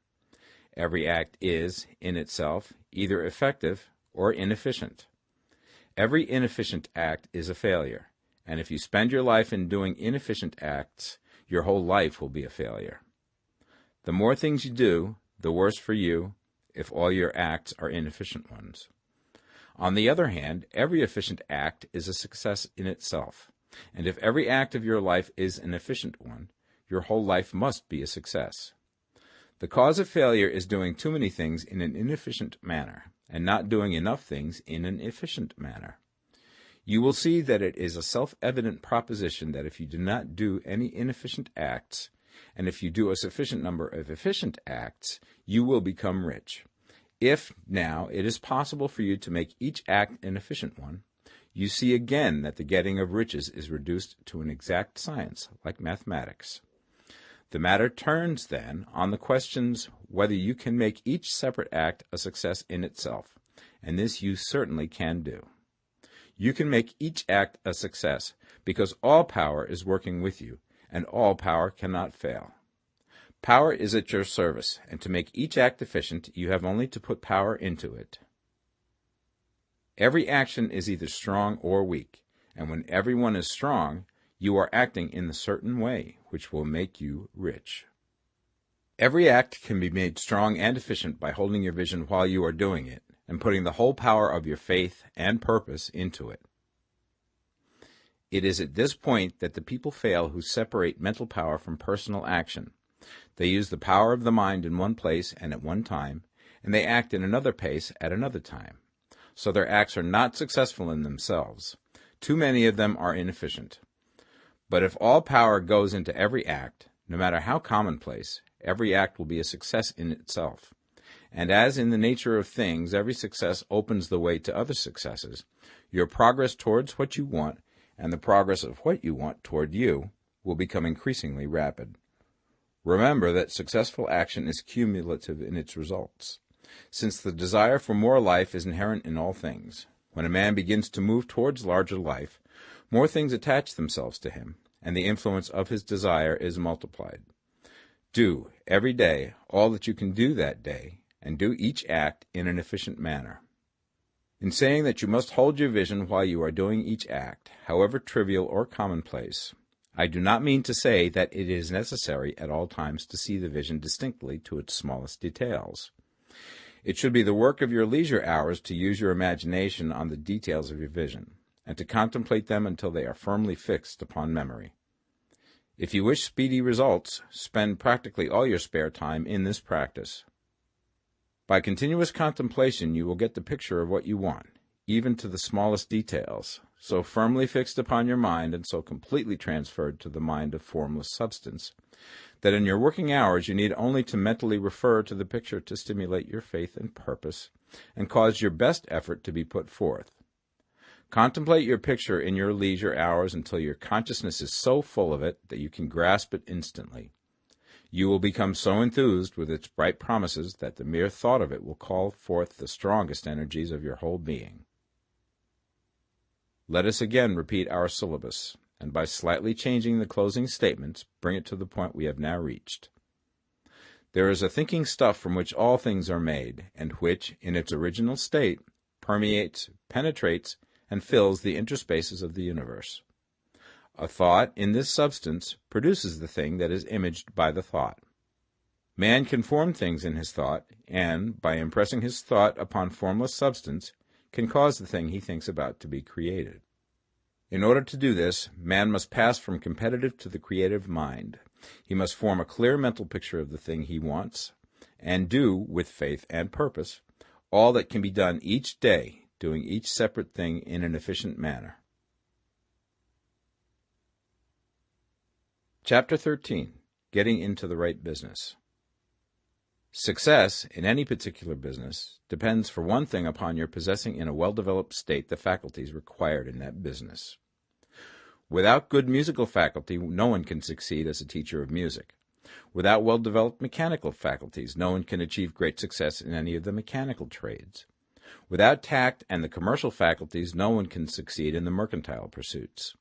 Every act is, in itself, either effective or inefficient. Every inefficient act is a failure, and if you spend your life in doing inefficient acts, your whole life will be a failure. The more things you do, the worse for you if all your acts are inefficient ones. On the other hand, every efficient act is a success in itself, and if every act of your life is an efficient one, your whole life must be a success. The cause of failure is doing too many things in an inefficient manner, and not doing enough things in an efficient manner. You will see that it is a self-evident proposition that if you do not do any inefficient acts, and if you do a sufficient number of efficient acts, you will become rich. If, now, it is possible for you to make each act an efficient one, you see again that the getting of riches is reduced to an exact science, like mathematics. The matter turns, then, on the questions whether you can make each separate act a success in itself, and this you certainly can do. You can make each act a success because all power is working with you, and all power cannot fail. Power is at your service, and to make each act efficient, you have only to put power into it. Every action is either strong or weak, and when everyone is strong, you are acting in a certain way, which will make you rich. Every act can be made strong and efficient by holding your vision while you are doing it, and putting the whole power of your faith and purpose into it. It is at this point that the people fail who separate mental power from personal action. They use the power of the mind in one place and at one time, and they act in another place at another time. So their acts are not successful in themselves. Too many of them are inefficient. But if all power goes into every act, no matter how commonplace, every act will be a success in itself. And as in the nature of things, every success opens the way to other successes, your progress towards what you want and the progress of what you want toward you will become increasingly rapid. Remember that successful action is cumulative in its results. Since the desire for more life is inherent in all things, when a man begins to move towards larger life, more things attach themselves to him, and the influence of his desire is multiplied. Do, every day, all that you can do that day, and do each act in an efficient manner. In saying that you must hold your vision while you are doing each act, however trivial or commonplace, I do not mean to say that it is necessary at all times to see the vision distinctly to its smallest details. It should be the work of your leisure hours to use your imagination on the details of your vision, and to contemplate them until they are firmly fixed upon memory. If you wish speedy results, spend practically all your spare time in this practice. By continuous contemplation you will get the picture of what you want, even to the smallest details, so firmly fixed upon your mind and so completely transferred to the mind of formless substance, that in your working hours you need only to mentally refer to the picture to stimulate your faith and purpose, and cause your best effort to be put forth. Contemplate your picture in your leisure hours until your consciousness is so full of it that you can grasp it instantly. You will become so enthused with its bright promises that the mere thought of it will call forth the strongest energies of your whole being. Let us again repeat our syllabus, and by slightly changing the closing statements, bring it to the point we have now reached. There is a thinking stuff from which all things are made, and which, in its original state, permeates, penetrates, and fills the interspaces of the universe. A thought in this substance produces the thing that is imaged by the thought. Man can form things in his thought, and, by impressing his thought upon formless substance, can cause the thing he thinks about to be created. In order to do this, man must pass from competitive to the creative mind. He must form a clear mental picture of the thing he wants, and do, with faith and purpose, all that can be done each day, doing each separate thing in an efficient manner. Chapter 13. Getting into the right business. Success in any particular business depends for one thing upon your possessing in a well-developed state the faculties required in that business. Without good musical faculty, no one can succeed as a teacher of music. Without well-developed mechanical faculties, no one can achieve great success in any of the mechanical trades. Without tact and the commercial faculties, no one can succeed in the mercantile pursuits.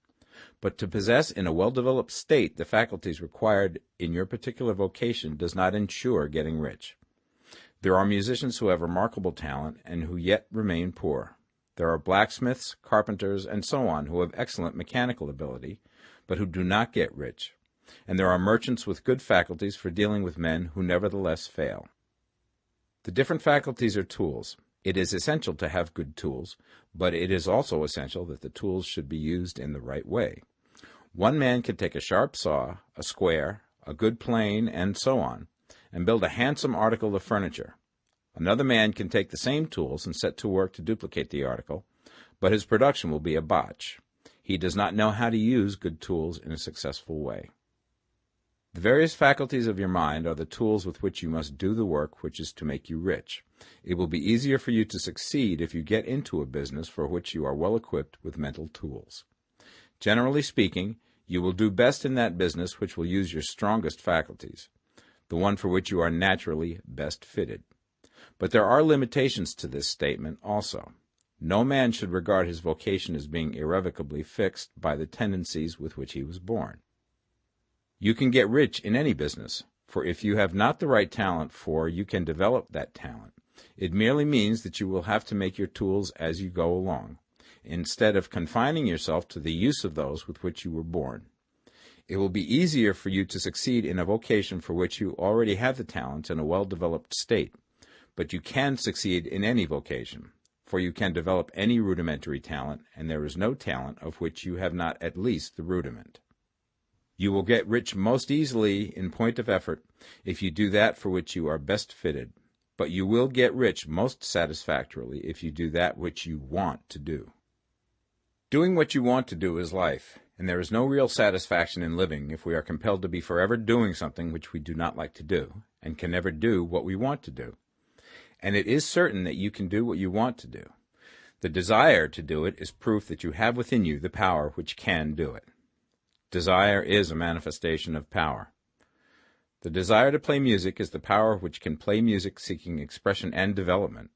But to possess in a well-developed state the faculties required in your particular vocation does not ensure getting rich. There are musicians who have remarkable talent and who yet remain poor. There are blacksmiths, carpenters, and so on who have excellent mechanical ability, but who do not get rich. And there are merchants with good faculties for dealing with men who nevertheless fail. The different faculties are tools. It is essential to have good tools, but it is also essential that the tools should be used in the right way. One man can take a sharp saw, a square, a good plane, and so on, and build a handsome article of furniture. Another man can take the same tools and set to work to duplicate the article, but his production will be a botch. He does not know how to use good tools in a successful way. The various faculties of your mind are the tools with which you must do the work which is to make you rich. It will be easier for you to succeed if you get into a business for which you are well equipped with mental tools. Generally speaking, you will do best in that business which will use your strongest faculties, the one for which you are naturally best fitted. But there are limitations to this statement also. No man should regard his vocation as being irrevocably fixed by the tendencies with which he was born. You can get rich in any business, for if you have not the right talent you can develop that talent. It merely means that you will have to make your tools as you go along, instead of confining yourself to the use of those with which you were born. It will be easier for you to succeed in a vocation for which you already have the talent in a well-developed state, but you can succeed in any vocation, for you can develop any rudimentary talent, and there is no talent of which you have not at least the rudiment. You will get rich most easily in point of effort if you do that for which you are best fitted, but you will get rich most satisfactorily if you do that which you want to do. Doing what you want to do is life, and there is no real satisfaction in living if we are compelled to be forever doing something which we do not like to do, and can never do what we want to do. And it is certain that you can do what you want to do. The desire to do it is proof that you have within you the power which can do it. Desire is a manifestation of power. The desire to play music is the power which can play music seeking expression and development.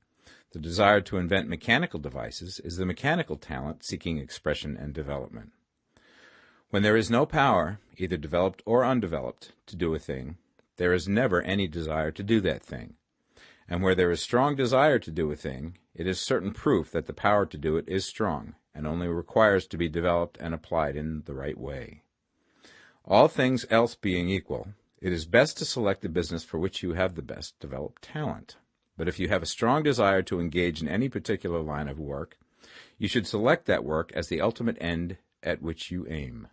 The desire to invent mechanical devices is the mechanical talent seeking expression and development. When there is no power, either developed or undeveloped, to do a thing, there is never any desire to do that thing. And where there is strong desire to do a thing, it is certain proof that the power to do it is strong, and only requires to be developed and applied in the right way. All things else being equal, it is best to select the business for which you have the best developed talent. But if you have a strong desire to engage in any particular line of work, you should select that work as the ultimate end at which you aim.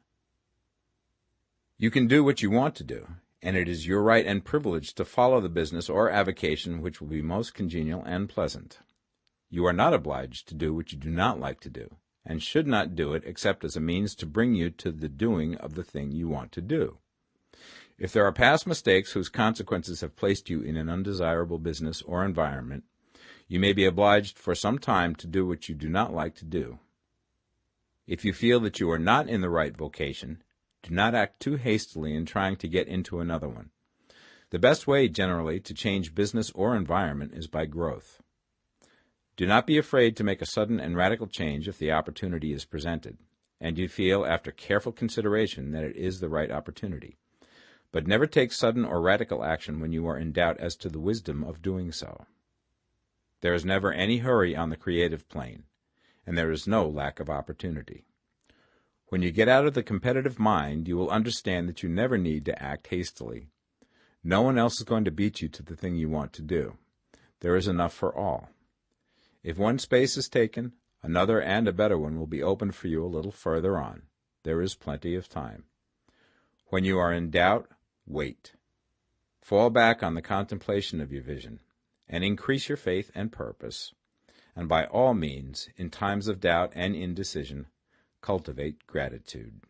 You can do what you want to do, and it is your right and privilege to follow the business or avocation which will be most congenial and pleasant. You are not obliged to do what you do not like to do, and should not do it except as a means to bring you to the doing of the thing you want to do. If there are past mistakes whose consequences have placed you in an undesirable business or environment, you may be obliged for some time to do what you do not like to do. If you feel that you are not in the right vocation, do not act too hastily in trying to get into another one. The best way, generally, to change business or environment is by growth. Do not be afraid to make a sudden and radical change if the opportunity is presented, and you feel after careful consideration that it is the right opportunity. But never take sudden or radical action when you are in doubt as to the wisdom of doing so. There is never any hurry on the creative plane, and there is no lack of opportunity. When you get out of the competitive mind, you will understand that you never need to act hastily. No one else is going to beat you to the thing you want to do. There is enough for all. If one space is taken, another and a better one will be opened for you a little further on. There is plenty of time. When you are in doubt, wait. Fall back on the contemplation of your vision, and increase your faith and purpose. And by all means, in times of doubt and indecision, cultivate gratitude.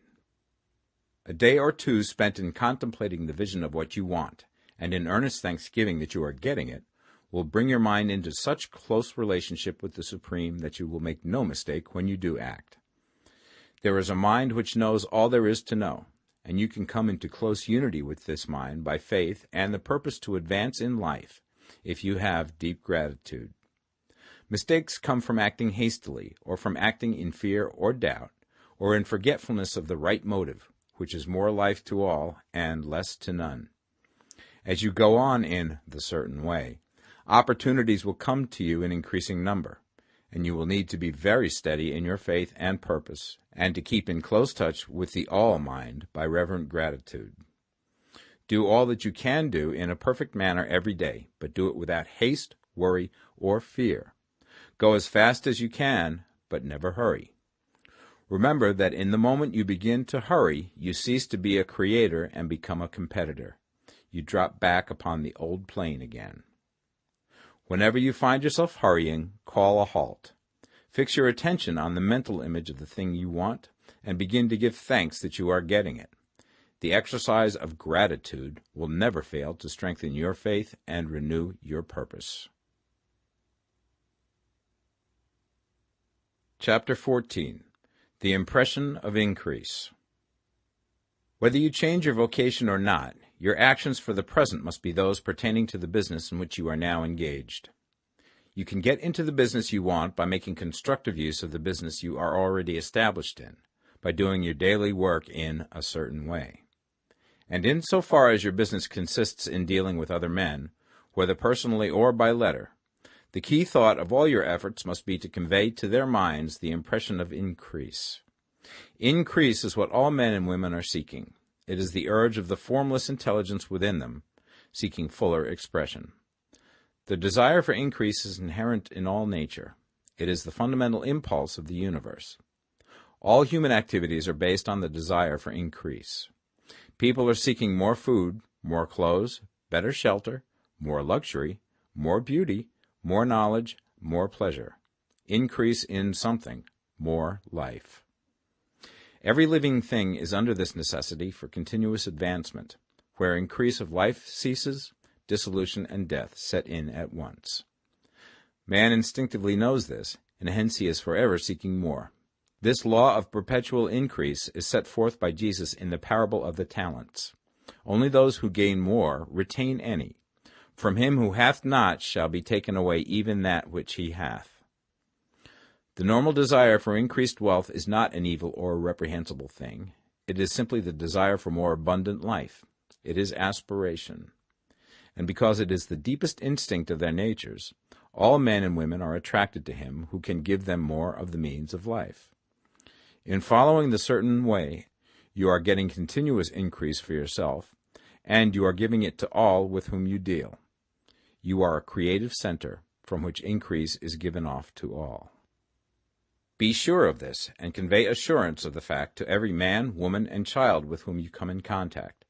A day or two spent in contemplating the vision of what you want, and in earnest thanksgiving that you are getting it, will bring your mind into such close relationship with the Supreme that you will make no mistake when you do act. There is a mind which knows all there is to know, and you can come into close unity with this mind by faith and the purpose to advance in life, if you have deep gratitude. Mistakes come from acting hastily, or from acting in fear or doubt, or in forgetfulness of the right motive, which is more life to all and less to none. As you go on in the certain way, opportunities will come to you in increasing number, and you will need to be very steady in your faith and purpose, and to keep in close touch with the all-mind by reverent gratitude. Do all that you can do in a perfect manner every day, but do it without haste, worry, or fear. Go as fast as you can, but never hurry. Remember that in the moment you begin to hurry, you cease to be a creator and become a competitor. You drop back upon the old plane again. Whenever you find yourself hurrying, call a halt. Fix your attention on the mental image of the thing you want, and begin to give thanks that you are getting it. The exercise of gratitude will never fail to strengthen your faith and renew your purpose. Chapter 14. The Impression of Increase. Whether you change your vocation or not, your actions for the present must be those pertaining to the business in which you are now engaged. You can get into the business you want by making constructive use of the business you are already established in, by doing your daily work in a certain way. And in so far as your business consists in dealing with other men, whether personally or by letter, the key thought of all your efforts must be to convey to their minds the impression of increase. Increase is what all men and women are seeking. It is the urge of the formless intelligence within them, seeking fuller expression. The desire for increase is inherent in all nature. It is the fundamental impulse of the universe. All human activities are based on the desire for increase. People are seeking more food, more clothes, better shelter, more luxury, more beauty, more knowledge, more pleasure. Increase in something, more life. Every living thing is under this necessity for continuous advancement. Where increase of life ceases, dissolution and death set in at once. Man instinctively knows this, and hence he is forever seeking more. This law of perpetual increase is set forth by Jesus in the parable of the talents. Only those who gain more retain any. From him who hath not shall be taken away even that which he hath. The normal desire for increased wealth is not an evil or a reprehensible thing. It is simply the desire for more abundant life. It is aspiration. And because it is the deepest instinct of their natures, all men and women are attracted to him who can give them more of the means of life. In following the certain way, you are getting continuous increase for yourself, and you are giving it to all with whom you deal. You are a creative center from which increase is given off to all. Be sure of this, and convey assurance of the fact to every man, woman, and child with whom you come in contact.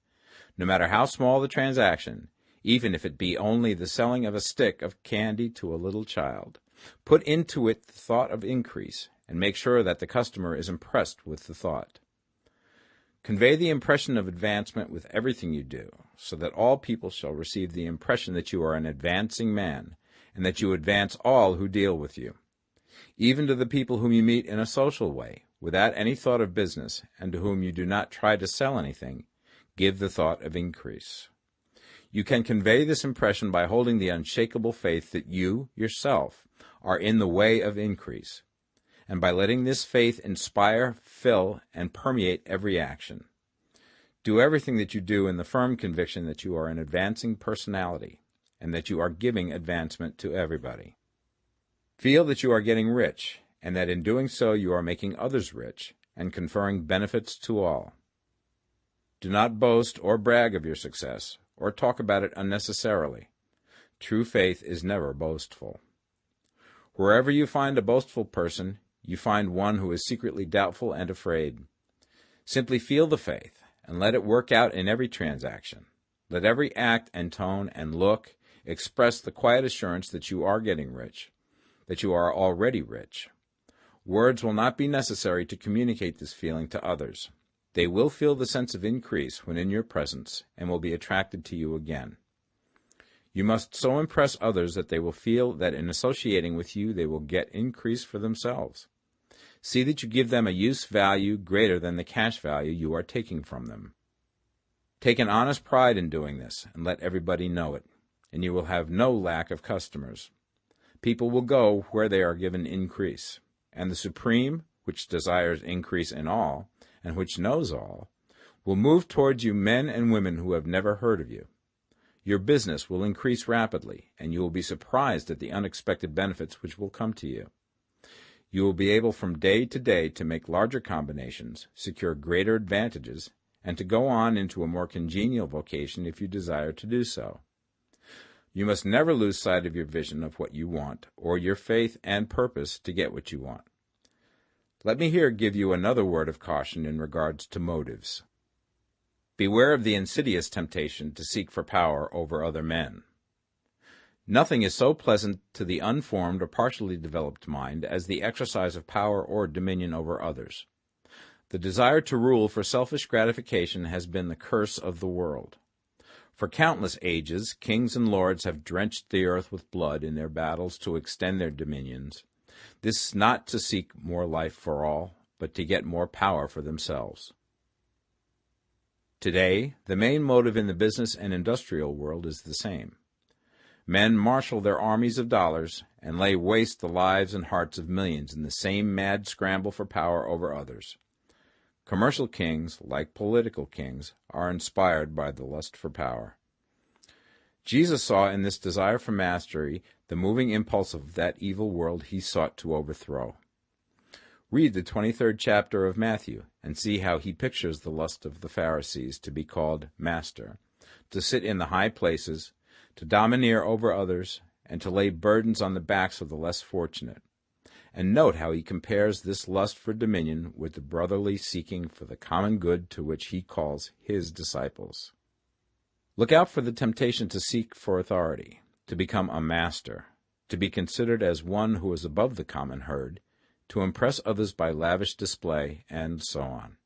No matter how small the transaction, even if it be only the selling of a stick of candy to a little child, put into it the thought of increase, and make sure that the customer is impressed with the thought. Convey the impression of advancement with everything you do, so that all people shall receive the impression that you are an advancing man, and that you advance all who deal with you. Even to the people whom you meet in a social way, without any thought of business, and to whom you do not try to sell anything, give the thought of increase. You can convey this impression by holding the unshakable faith that you, yourself, are in the way of increase, and by letting this faith inspire, fill, and permeate every action. Do everything that you do in the firm conviction that you are an advancing personality, and that you are giving advancement to everybody. Feel that you are getting rich, and that in doing so you are making others rich, and conferring benefits to all. Do not boast or brag of your success, or talk about it unnecessarily. True faith is never boastful. Wherever you find a boastful person, you find one who is secretly doubtful and afraid. Simply feel the faith, and let it work out in every transaction. Let every act and tone and look, Express the quiet assurance that you are getting rich, that you are already rich. Words will not be necessary to communicate this feeling to others. They will feel the sense of increase when in your presence and will be attracted to you again. You must so impress others that they will feel that in associating with you they will get increase for themselves. See that you give them a use value greater than the cash value you are taking from them. Take an honest pride in doing this and let everybody know it, and you will have no lack of customers. People will go where they are given increase, and the Supreme, which desires increase in all, and which knows all, will move towards you men and women who have never heard of you. Your business will increase rapidly, and you will be surprised at the unexpected benefits which will come to you. You will be able from day to day to make larger combinations, secure greater advantages, and to go on into a more congenial vocation if you desire to do so. You must never lose sight of your vision of what you want, or your faith and purpose to get what you want. Let me here give you another word of caution in regards to motives. Beware of the insidious temptation to seek for power over other men. Nothing is so pleasant to the unformed or partially developed mind as the exercise of power or dominion over others. The desire to rule for selfish gratification has been the curse of the world. For countless ages, kings and lords have drenched the earth with blood in their battles to extend their dominions. This not to seek more life for all, but to get more power for themselves. Today, the main motive in the business and industrial world is the same. Men marshal their armies of dollars and lay waste the lives and hearts of millions in the same mad scramble for power over others. Commercial kings, like political kings, are inspired by the lust for power. Jesus saw in this desire for mastery the moving impulse of that evil world he sought to overthrow. Read the 23rd chapter of Matthew and see how he pictures the lust of the Pharisees to be called master, to sit in the high places, to domineer over others, and to lay burdens on the backs of the less fortunate. And note how he compares this lust for dominion with the brotherly seeking for the common good to which he calls his disciples. Look out for the temptation to seek for authority, to become a master, to be considered as one who is above the common herd, to impress others by lavish display, and so on.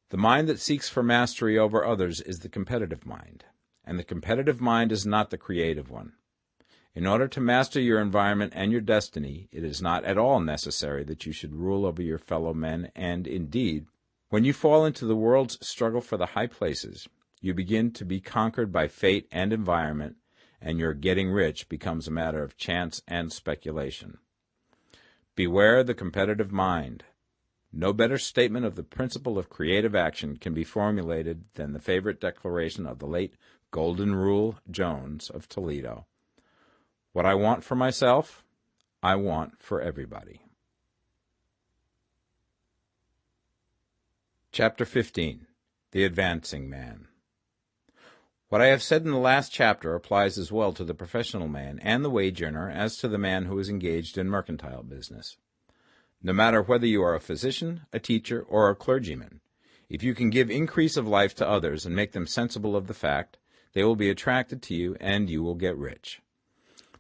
The mind that seeks for mastery over others is the competitive mind, and the competitive mind is not the creative one. In order to master your environment and your destiny, it is not at all necessary that you should rule over your fellow men, and indeed, when you fall into the world's struggle for the high places, you begin to be conquered by fate and environment, and your getting rich becomes a matter of chance and speculation. Beware the competitive mind. No better statement of the principle of creative action can be formulated than the favorite declaration of the late Golden Rule Jones of Toledo. What I want for myself, I want for everybody. Chapter 15. The Advancing Man. What I have said in the last chapter applies as well to the professional man and the wage earner as to the man who is engaged in mercantile business. No matter whether you are a physician, a teacher, or a clergyman, if you can give increase of life to others and make them sensible of the fact, they will be attracted to you and you will get rich.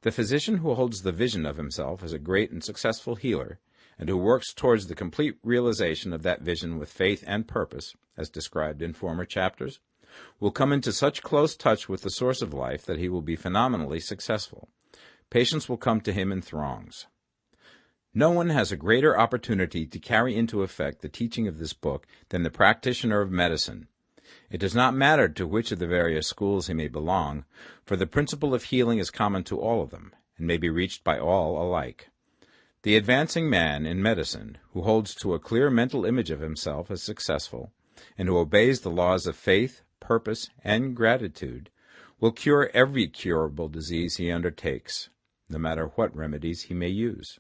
The physician who holds the vision of himself as a great and successful healer, and who works towards the complete realization of that vision with faith and purpose, as described in former chapters, will come into such close touch with the source of life that he will be phenomenally successful. Patients will come to him in throngs. No one has a greater opportunity to carry into effect the teaching of this book than the practitioner of medicine. It does not matter to which of the various schools he may belong, for the principle of healing is common to all of them, and may be reached by all alike. The advancing man in medicine, who holds to a clear mental image of himself as successful, and who obeys the laws of faith, purpose, and gratitude, will cure every curable disease he undertakes, no matter what remedies he may use.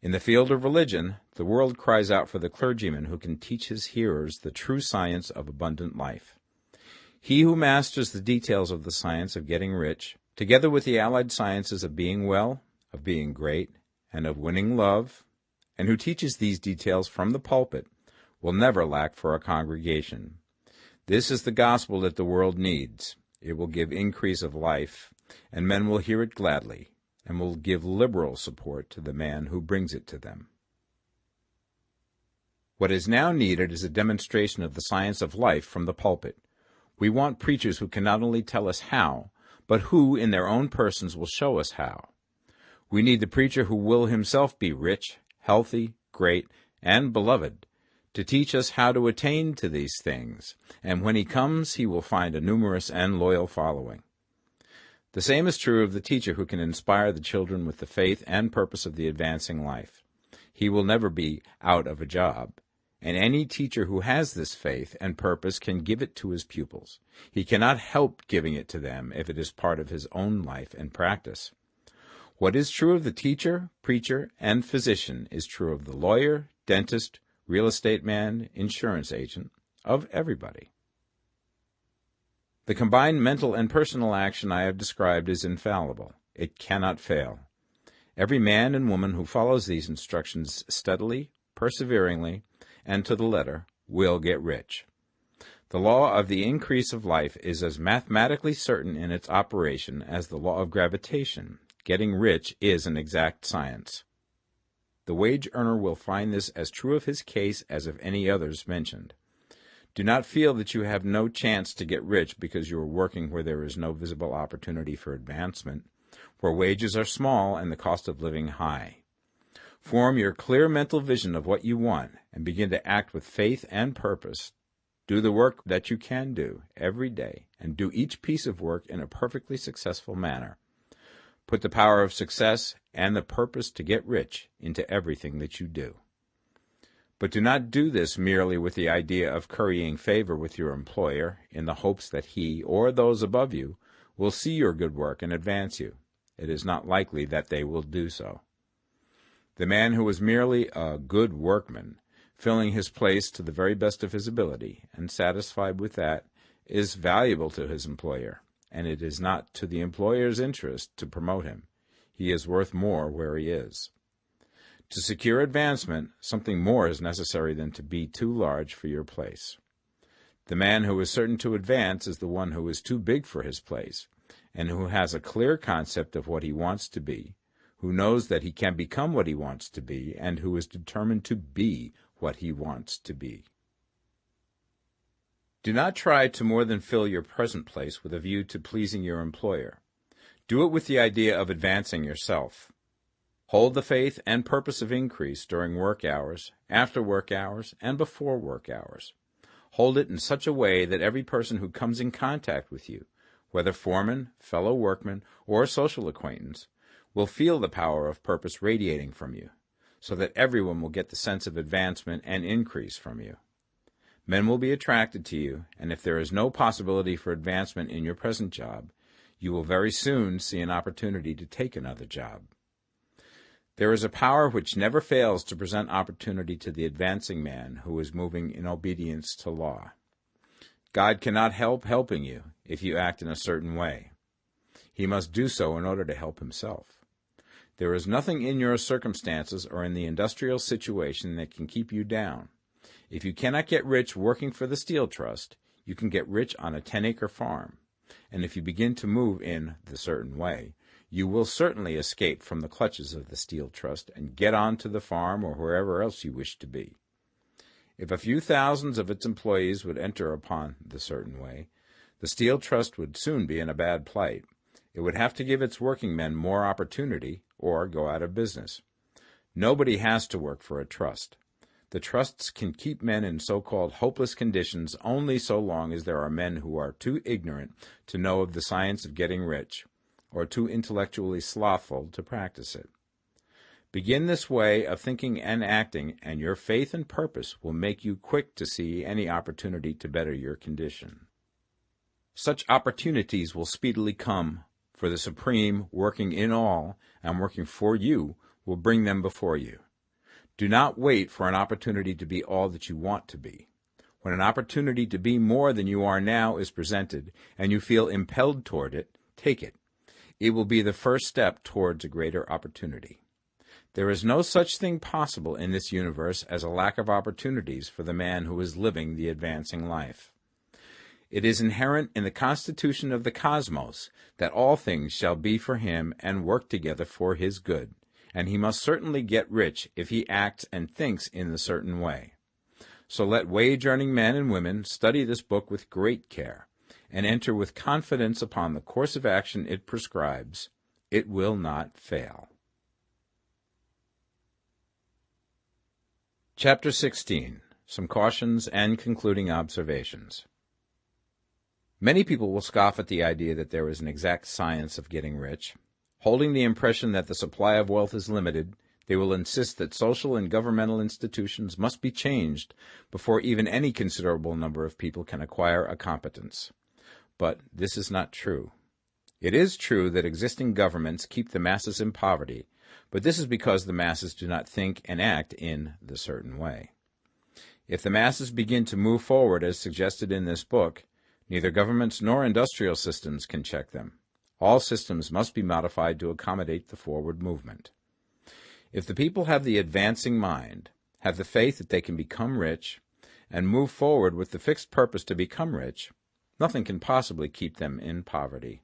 In the field of religion, the world cries out for the clergyman who can teach his hearers the true science of abundant life. He who masters the details of the science of getting rich, together with the allied sciences of being well, of being great, and of winning love, and who teaches these details from the pulpit, will never lack for a congregation. This is the gospel that the world needs. It will give increase of life, and men will hear it gladly, and will give liberal support to the man who brings it to them. What is now needed is a demonstration of the science of life from the pulpit. We want preachers who can not only tell us how, but who, in their own persons, will show us how. We need the preacher who will himself be rich, healthy, great, and beloved, to teach us how to attain to these things, and when he comes he will find a numerous and loyal following. The same is true of the teacher who can inspire the children with the faith and purpose of the advancing life. He will never be out of a job, and any teacher who has this faith and purpose can give it to his pupils. He cannot help giving it to them if it is part of his own life and practice. What is true of the teacher, preacher, and physician is true of the lawyer, dentist, real estate man, insurance agent, of everybody. The combined mental and personal action I have described is infallible. It cannot fail. Every man and woman who follows these instructions steadily, perseveringly, and to the letter, will get rich. The law of the increase of life is as mathematically certain in its operation as the law of gravitation. Getting rich is an exact science. The wage earner will find this as true of his case as of any others mentioned. Do not feel that you have no chance to get rich because you are working where there is no visible opportunity for advancement, where wages are small and the cost of living high. Form your clear mental vision of what you want and begin to act with faith and purpose. Do the work that you can do every day and do each piece of work in a perfectly successful manner. Put the power of success and the purpose to get rich into everything that you do. But do not do this merely with the idea of currying favor with your employer in the hopes that he or those above you will see your good work and advance you. It is not likely that they will do so. The man who is merely a good workman, filling his place to the very best of his ability, and satisfied with that, is valuable to his employer, and it is not to the employer's interest to promote him. He is worth more where he is. To secure advancement, something more is necessary than to be too large for your place. The man who is certain to advance is the one who is too big for his place, and who has a clear concept of what he wants to be, who knows that he can become what he wants to be, and who is determined to be what he wants to be. Do not try to more than fill your present place with a view to pleasing your employer. Do it with the idea of advancing yourself. Hold the faith and purpose of increase during work hours, after work hours, and before work hours. Hold it in such a way that every person who comes in contact with you, whether foreman, fellow workman, or social acquaintance, will feel the power of purpose radiating from you, so that everyone will get the sense of advancement and increase from you. Men will be attracted to you, and if there is no possibility for advancement in your present job, you will very soon see an opportunity to take another job. There is a power which never fails to present opportunity to the advancing man who is moving in obedience to law. God cannot help helping you if you act in a certain way. He must do so in order to help himself. There is nothing in your circumstances or in the industrial situation that can keep you down. If you cannot get rich working for the Steel Trust, you can get rich on a 10-acre farm. And if you begin to move in the certain way, you will certainly escape from the clutches of the Steel Trust and get on to the farm or wherever else you wish to be. If a few thousands of its employees would enter upon the certain way, the Steel Trust would soon be in a bad plight. It would have to give its working men more opportunity or go out of business. Nobody has to work for a trust. The trusts can keep men in so-called hopeless conditions only so long as there are men who are too ignorant to know of the science of getting rich, or too intellectually slothful to practice it. Begin this way of thinking and acting, and your faith and purpose will make you quick to see any opportunity to better your condition. Such opportunities will speedily come, for the Supreme, working in all and working for you, will bring them before you. Do not wait for an opportunity to be all that you want to be. When an opportunity to be more than you are now is presented, and you feel impelled toward it, take it. It will be the first step towards a greater opportunity. There is no such thing possible in this universe as a lack of opportunities for the man who is living the advancing life. It is inherent in the constitution of the cosmos that all things shall be for him and work together for his good, and he must certainly get rich if he acts and thinks in the certain way. So let wage-earning men and women study this book with great care, and enter with confidence upon the course of action it prescribes. It will not fail. Chapter 16. Some Cautions and Concluding Observations. Many people will scoff at the idea that there is an exact science of getting rich. Holding the impression that the supply of wealth is limited, they will insist that social and governmental institutions must be changed before even any considerable number of people can acquire a competence. But this is not true. It is true that existing governments keep the masses in poverty, but this is because the masses do not think and act in the certain way. If the masses begin to move forward as suggested in this book, neither governments nor industrial systems can check them. All systems must be modified to accommodate the forward movement. If the people have the advancing mind, have the faith that they can become rich, and move forward with the fixed purpose to become rich, nothing can possibly keep them in poverty.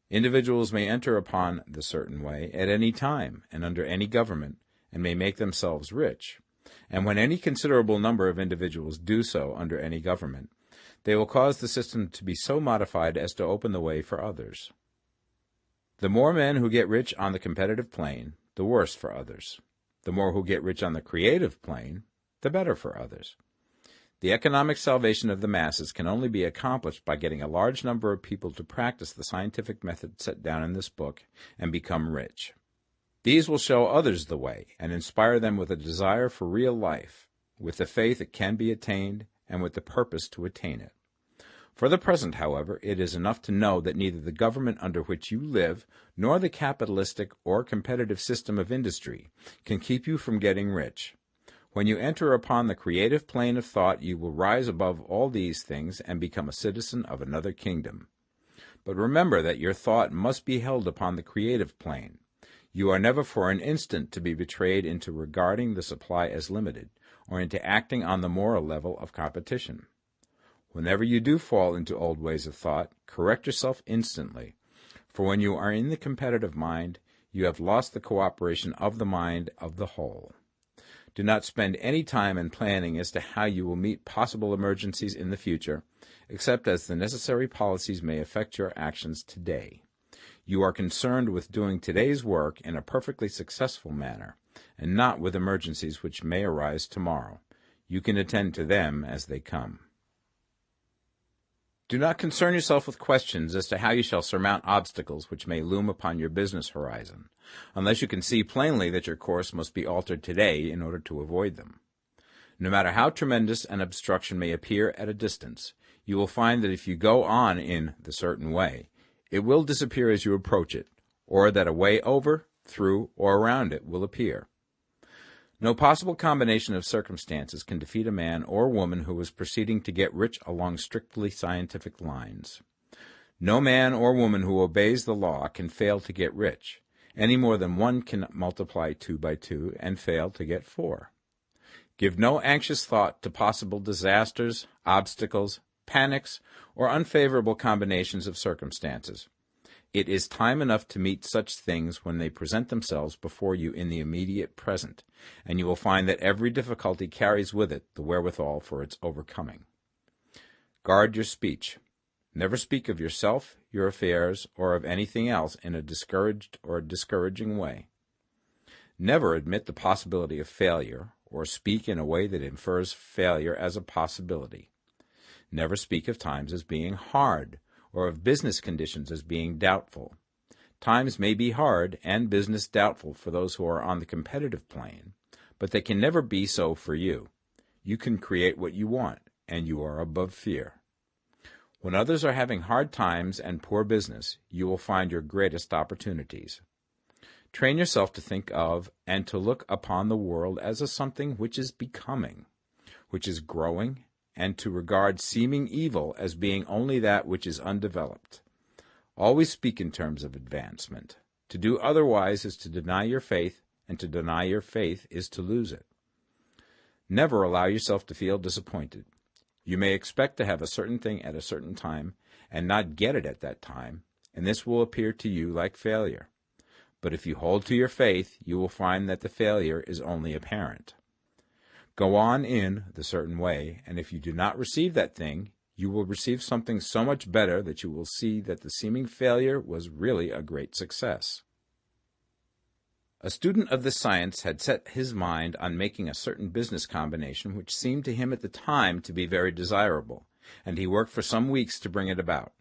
Individuals may enter upon the certain way at any time and under any government, and may make themselves rich. And when any considerable number of individuals do so under any government, they will cause the system to be so modified as to open the way for others. The more men who get rich on the competitive plane, the worse for others. The more who get rich on the creative plane, the better for others. The economic salvation of the masses can only be accomplished by getting a large number of people to practice the scientific method set down in this book and become rich. These will show others the way and inspire them with a desire for real life, with the faith it can be attained, and with the purpose to attain it. For the present, however, it is enough to know that neither the government under which you live nor the capitalistic or competitive system of industry can keep you from getting rich. When you enter upon the creative plane of thought, you will rise above all these things and become a citizen of another kingdom. But remember that your thought must be held upon the creative plane. You are never for an instant to be betrayed into regarding the supply as limited, or into acting on the moral level of competition. Whenever you do fall into old ways of thought, correct yourself instantly, for when you are in the competitive mind, you have lost the cooperation of the mind of the whole. Do not spend any time in planning as to how you will meet possible emergencies in the future, except as the necessary policies may affect your actions today. You are concerned with doing today's work in a perfectly successful manner, and not with emergencies which may arise tomorrow. You can attend to them as they come. Do not concern yourself with questions as to how you shall surmount obstacles which may loom upon your business horizon, unless you can see plainly that your course must be altered today in order to avoid them. No matter how tremendous an obstruction may appear at a distance, you will find that if you go on in the certain way, it will disappear as you approach it, or that a way over, through, or around it will appear. No possible combination of circumstances can defeat a man or woman who is proceeding to get rich along strictly scientific lines. No man or woman who obeys the law can fail to get rich, any more than one can multiply 2 by 2 and fail to get 4. Give no anxious thought to possible disasters, obstacles, panics, or unfavorable combinations of circumstances. It is time enough to meet such things when they present themselves before you in the immediate present, and you will find that every difficulty carries with it the wherewithal for its overcoming. Guard your speech. Never speak of yourself, your affairs, or of anything else in a discouraged or discouraging way. Never admit the possibility of failure, or speak in a way that infers failure as a possibility. Never speak of times as being hard, or of business conditions as being doubtful. Times may be hard and business doubtful for those who are on the competitive plane, but they can never be so for you. You can create what you want, and you are above fear. When others are having hard times and poor business, you will find your greatest opportunities. Train yourself to think of and to look upon the world as a something which is becoming, which is growing, and to regard seeming evil as being only that which is undeveloped. Always speak in terms of advancement. To do otherwise is to deny your faith, and to deny your faith is to lose it. Never allow yourself to feel disappointed. You may expect to have a certain thing at a certain time and not get it at that time, and this will appear to you like failure. But if you hold to your faith, you will find that the failure is only apparent. Go on in the certain way, and if you do not receive that thing, you will receive something so much better that you will see that the seeming failure was really a great success. A student of this science had set his mind on making a certain business combination which seemed to him at the time to be very desirable, and he worked for some weeks to bring it about.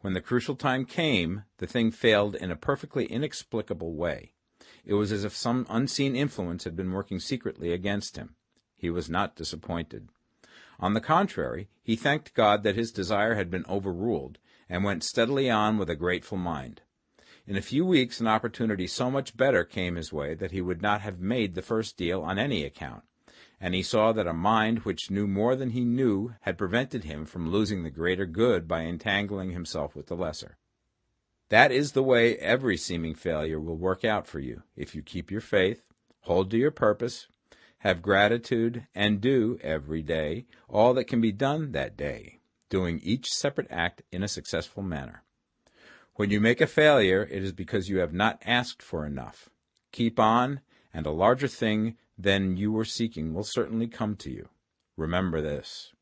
When the crucial time came, the thing failed in a perfectly inexplicable way. It was as if some unseen influence had been working secretly against him. He was not disappointed. On the contrary, he thanked God that his desire had been overruled, and went steadily on with a grateful mind. In a few weeks an opportunity so much better came his way that he would not have made the first deal on any account, and he saw that a mind which knew more than he knew had prevented him from losing the greater good by entangling himself with the lesser. That is the way every seeming failure will work out for you, if you keep your faith, hold to your purpose, have gratitude, and do, every day, all that can be done that day, doing each separate act in a successful manner. When you make a failure, it is because you have not asked for enough. Keep on, and a larger thing than you were seeking will certainly come to you. Remember this.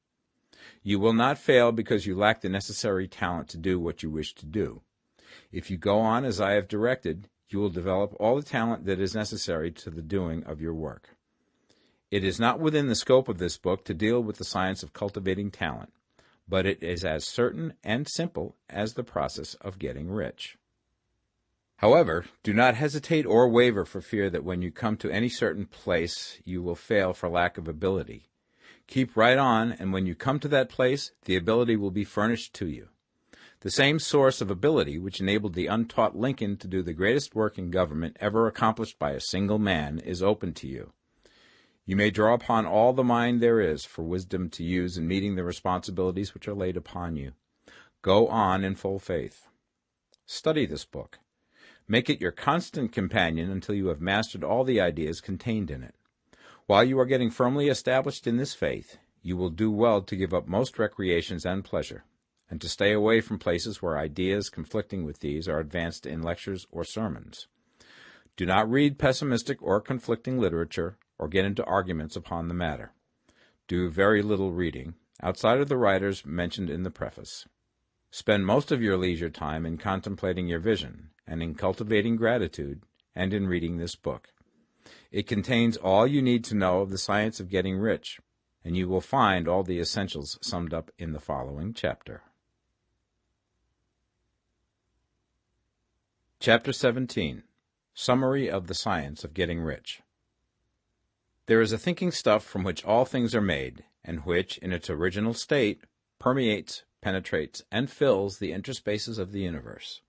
You will not fail because you lack the necessary talent to do what you wish to do. If you go on as I have directed, you will develop all the talent that is necessary to the doing of your work. It is not within the scope of this book to deal with the science of cultivating talent, but it is as certain and simple as the process of getting rich. However, do not hesitate or waver for fear that when you come to any certain place you will fail for lack of ability. Keep right on, and when you come to that place, the ability will be furnished to you. The same source of ability which enabled the untaught Lincoln to do the greatest work in government ever accomplished by a single man is open to you. You may draw upon all the mind there is for wisdom to use in meeting the responsibilities which are laid upon you. Go on in full faith. Study this book. Make it your constant companion until you have mastered all the ideas contained in it. While you are getting firmly established in this faith, you will do well to give up most recreations and pleasure, and to stay away from places where ideas conflicting with these are advanced in lectures or sermons. Do not read pessimistic or conflicting literature, or get into arguments upon the matter. Do very little reading, outside of the writers mentioned in the preface. Spend most of your leisure time in contemplating your vision, and in cultivating gratitude, and in reading this book. It contains all you need to know of the science of getting rich, and you will find all the essentials summed up in the following chapter. Chapter 17. Summary of the Science of Getting Rich. There is a thinking stuff from which all things are made, and which, in its original state, permeates, penetrates, and fills the interspaces of the universe.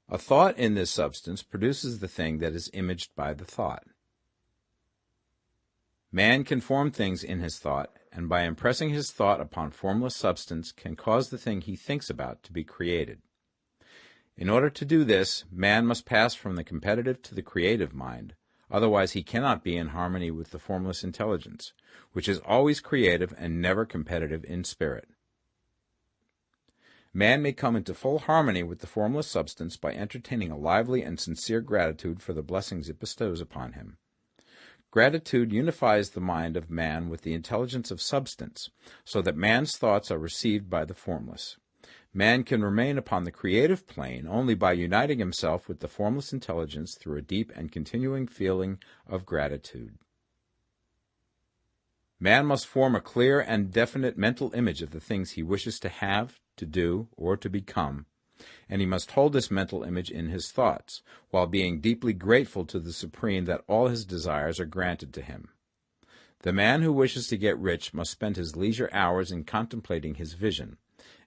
A thought in this substance produces the thing that is imaged by the thought. Man can form things in his thought, and by impressing his thought upon formless substance can cause the thing he thinks about to be created. In order to do this, man must pass from the competitive to the creative mind, otherwise he cannot be in harmony with the formless intelligence, which is always creative and never competitive in spirit. Man may come into full harmony with the formless substance by entertaining a lively and sincere gratitude for the blessings it bestows upon him. Gratitude unifies the mind of man with the intelligence of substance, so that man's thoughts are received by the formless. Man can remain upon the creative plane only by uniting himself with the formless intelligence through a deep and continuing feeling of gratitude. Man must form a clear and definite mental image of the things he wishes to have, to do, or to become, and he must hold this mental image in his thoughts, while being deeply grateful to the Supreme that all his desires are granted to him. The man who wishes to get rich must spend his leisure hours in contemplating his vision,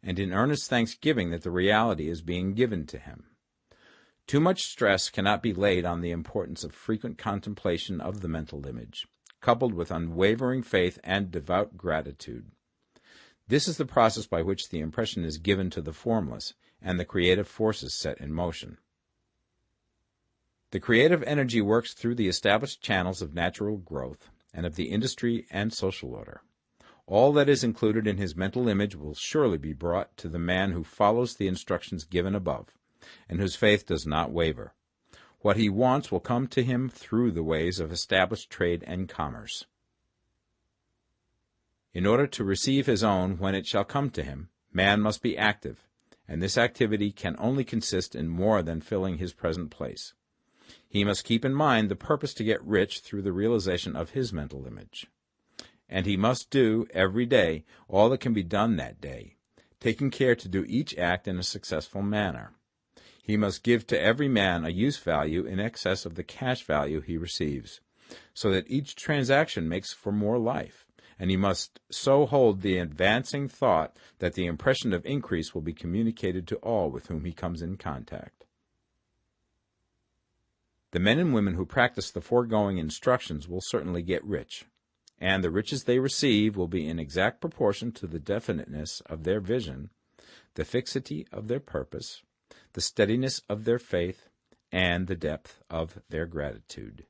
and in earnest thanksgiving that the reality is being given to him. Too much stress cannot be laid on the importance of frequent contemplation of the mental image, coupled with unwavering faith and devout gratitude. This is the process by which the impression is given to the formless, and the creative forces set in motion. The creative energy works through the established channels of natural growth, and of the industry and social order. All that is included in his mental image will surely be brought to the man who follows the instructions given above, and whose faith does not waver. What he wants will come to him through the ways of established trade and commerce. In order to receive his own when it shall come to him, man must be active, and this activity can only consist in more than filling his present place. He must keep in mind the purpose to get rich through the realization of his mental image. And he must do, every day, all that can be done that day, taking care to do each act in a successful manner. He must give to every man a use value in excess of the cash value he receives, so that each transaction makes for more life, and he must so hold the advancing thought that the impression of increase will be communicated to all with whom he comes in contact. The men and women who practice the foregoing instructions will certainly get rich, and the riches they receive will be in exact proportion to the definiteness of their vision, the fixity of their purpose, the steadiness of their faith, and the depth of their gratitude.